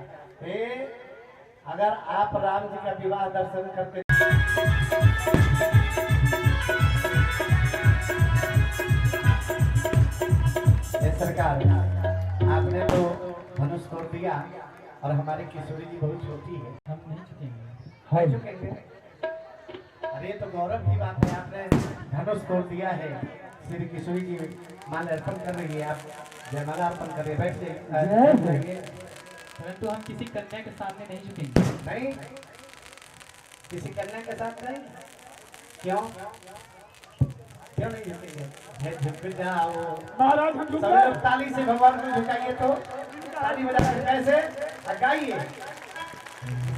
अगर आप राम जी का विवाह दर्शन करते सरकार, आपने तो धनुष तोड़ दिया और हमारी किशोरी जी बहुत छोटी है, हम नहीं झुकेंगे। है झुकेंगे। अरे तो गौरव की बात है, आपने धनुष तोड़ दिया है। श्री किशोरी जी मान अर्पण कर रही है, आप जयमाला अर्पण करिए, बैठ जाइए। परंतु हम किसी कन्या के सामने नहीं झुकेंगे। नहीं, किसी कन्या के साथ नहीं। क्यों क्यों नहीं झुकेंगे? झुक जाओ महाराज, हम झुक सब गए। लोग ताली से भगवान को झुकाइए। तो ताली बजा कैसे गाइए।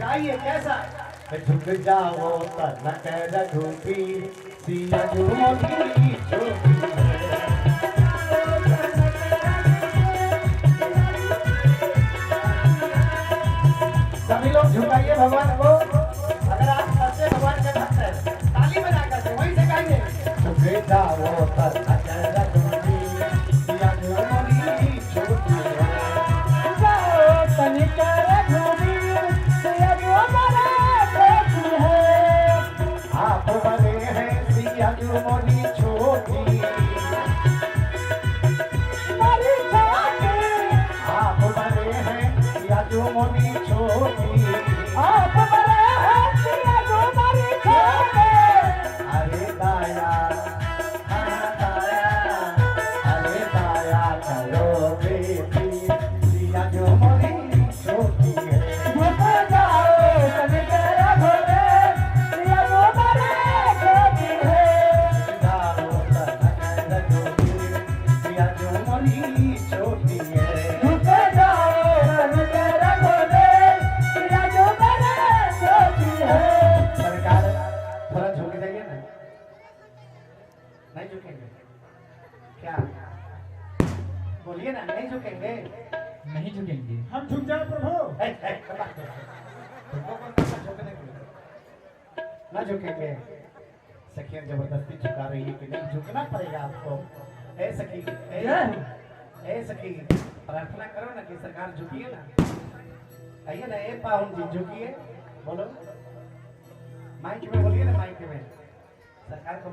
गाइए कैसा झुक जाओ तनक रघुबीर सिया झूमोली छोटी सभी लोग झुकाइए भगवान को। अगर आप सच्चे भगवान के भक्त हैं ताली बजा करके वहीं से गाइए झुक जाओ तनक रघुबीर सिया झूमोली छोटी आप बने हैं सिया झूमोली छोटी आप बने हैं सिया झूमोली छोटी अरे दाया अरे दाया करो बेटी सिया झूमोली छोटी है सिया झूमोली छोटी है सरकार थोड़ा झुक जाइए ना नहीं झुकेंगे क्या बोलिए ना नहीं झुकेंगे नहीं झुकेंगे। हम झुक जाए प्रभु। तुमको कौन सा झुकने के लिए ना झुकेंगे सखियां जबरदस्ती झुका रही है कि नहीं झुकना पड़ेगा आपको ए सखी ए सखी प्रार्थना करो ना कि सरकार झुकिए ना आइए ना ए पाहुन जी झुकिए बोलो माइक में बोलिए ना माइक में सरकार को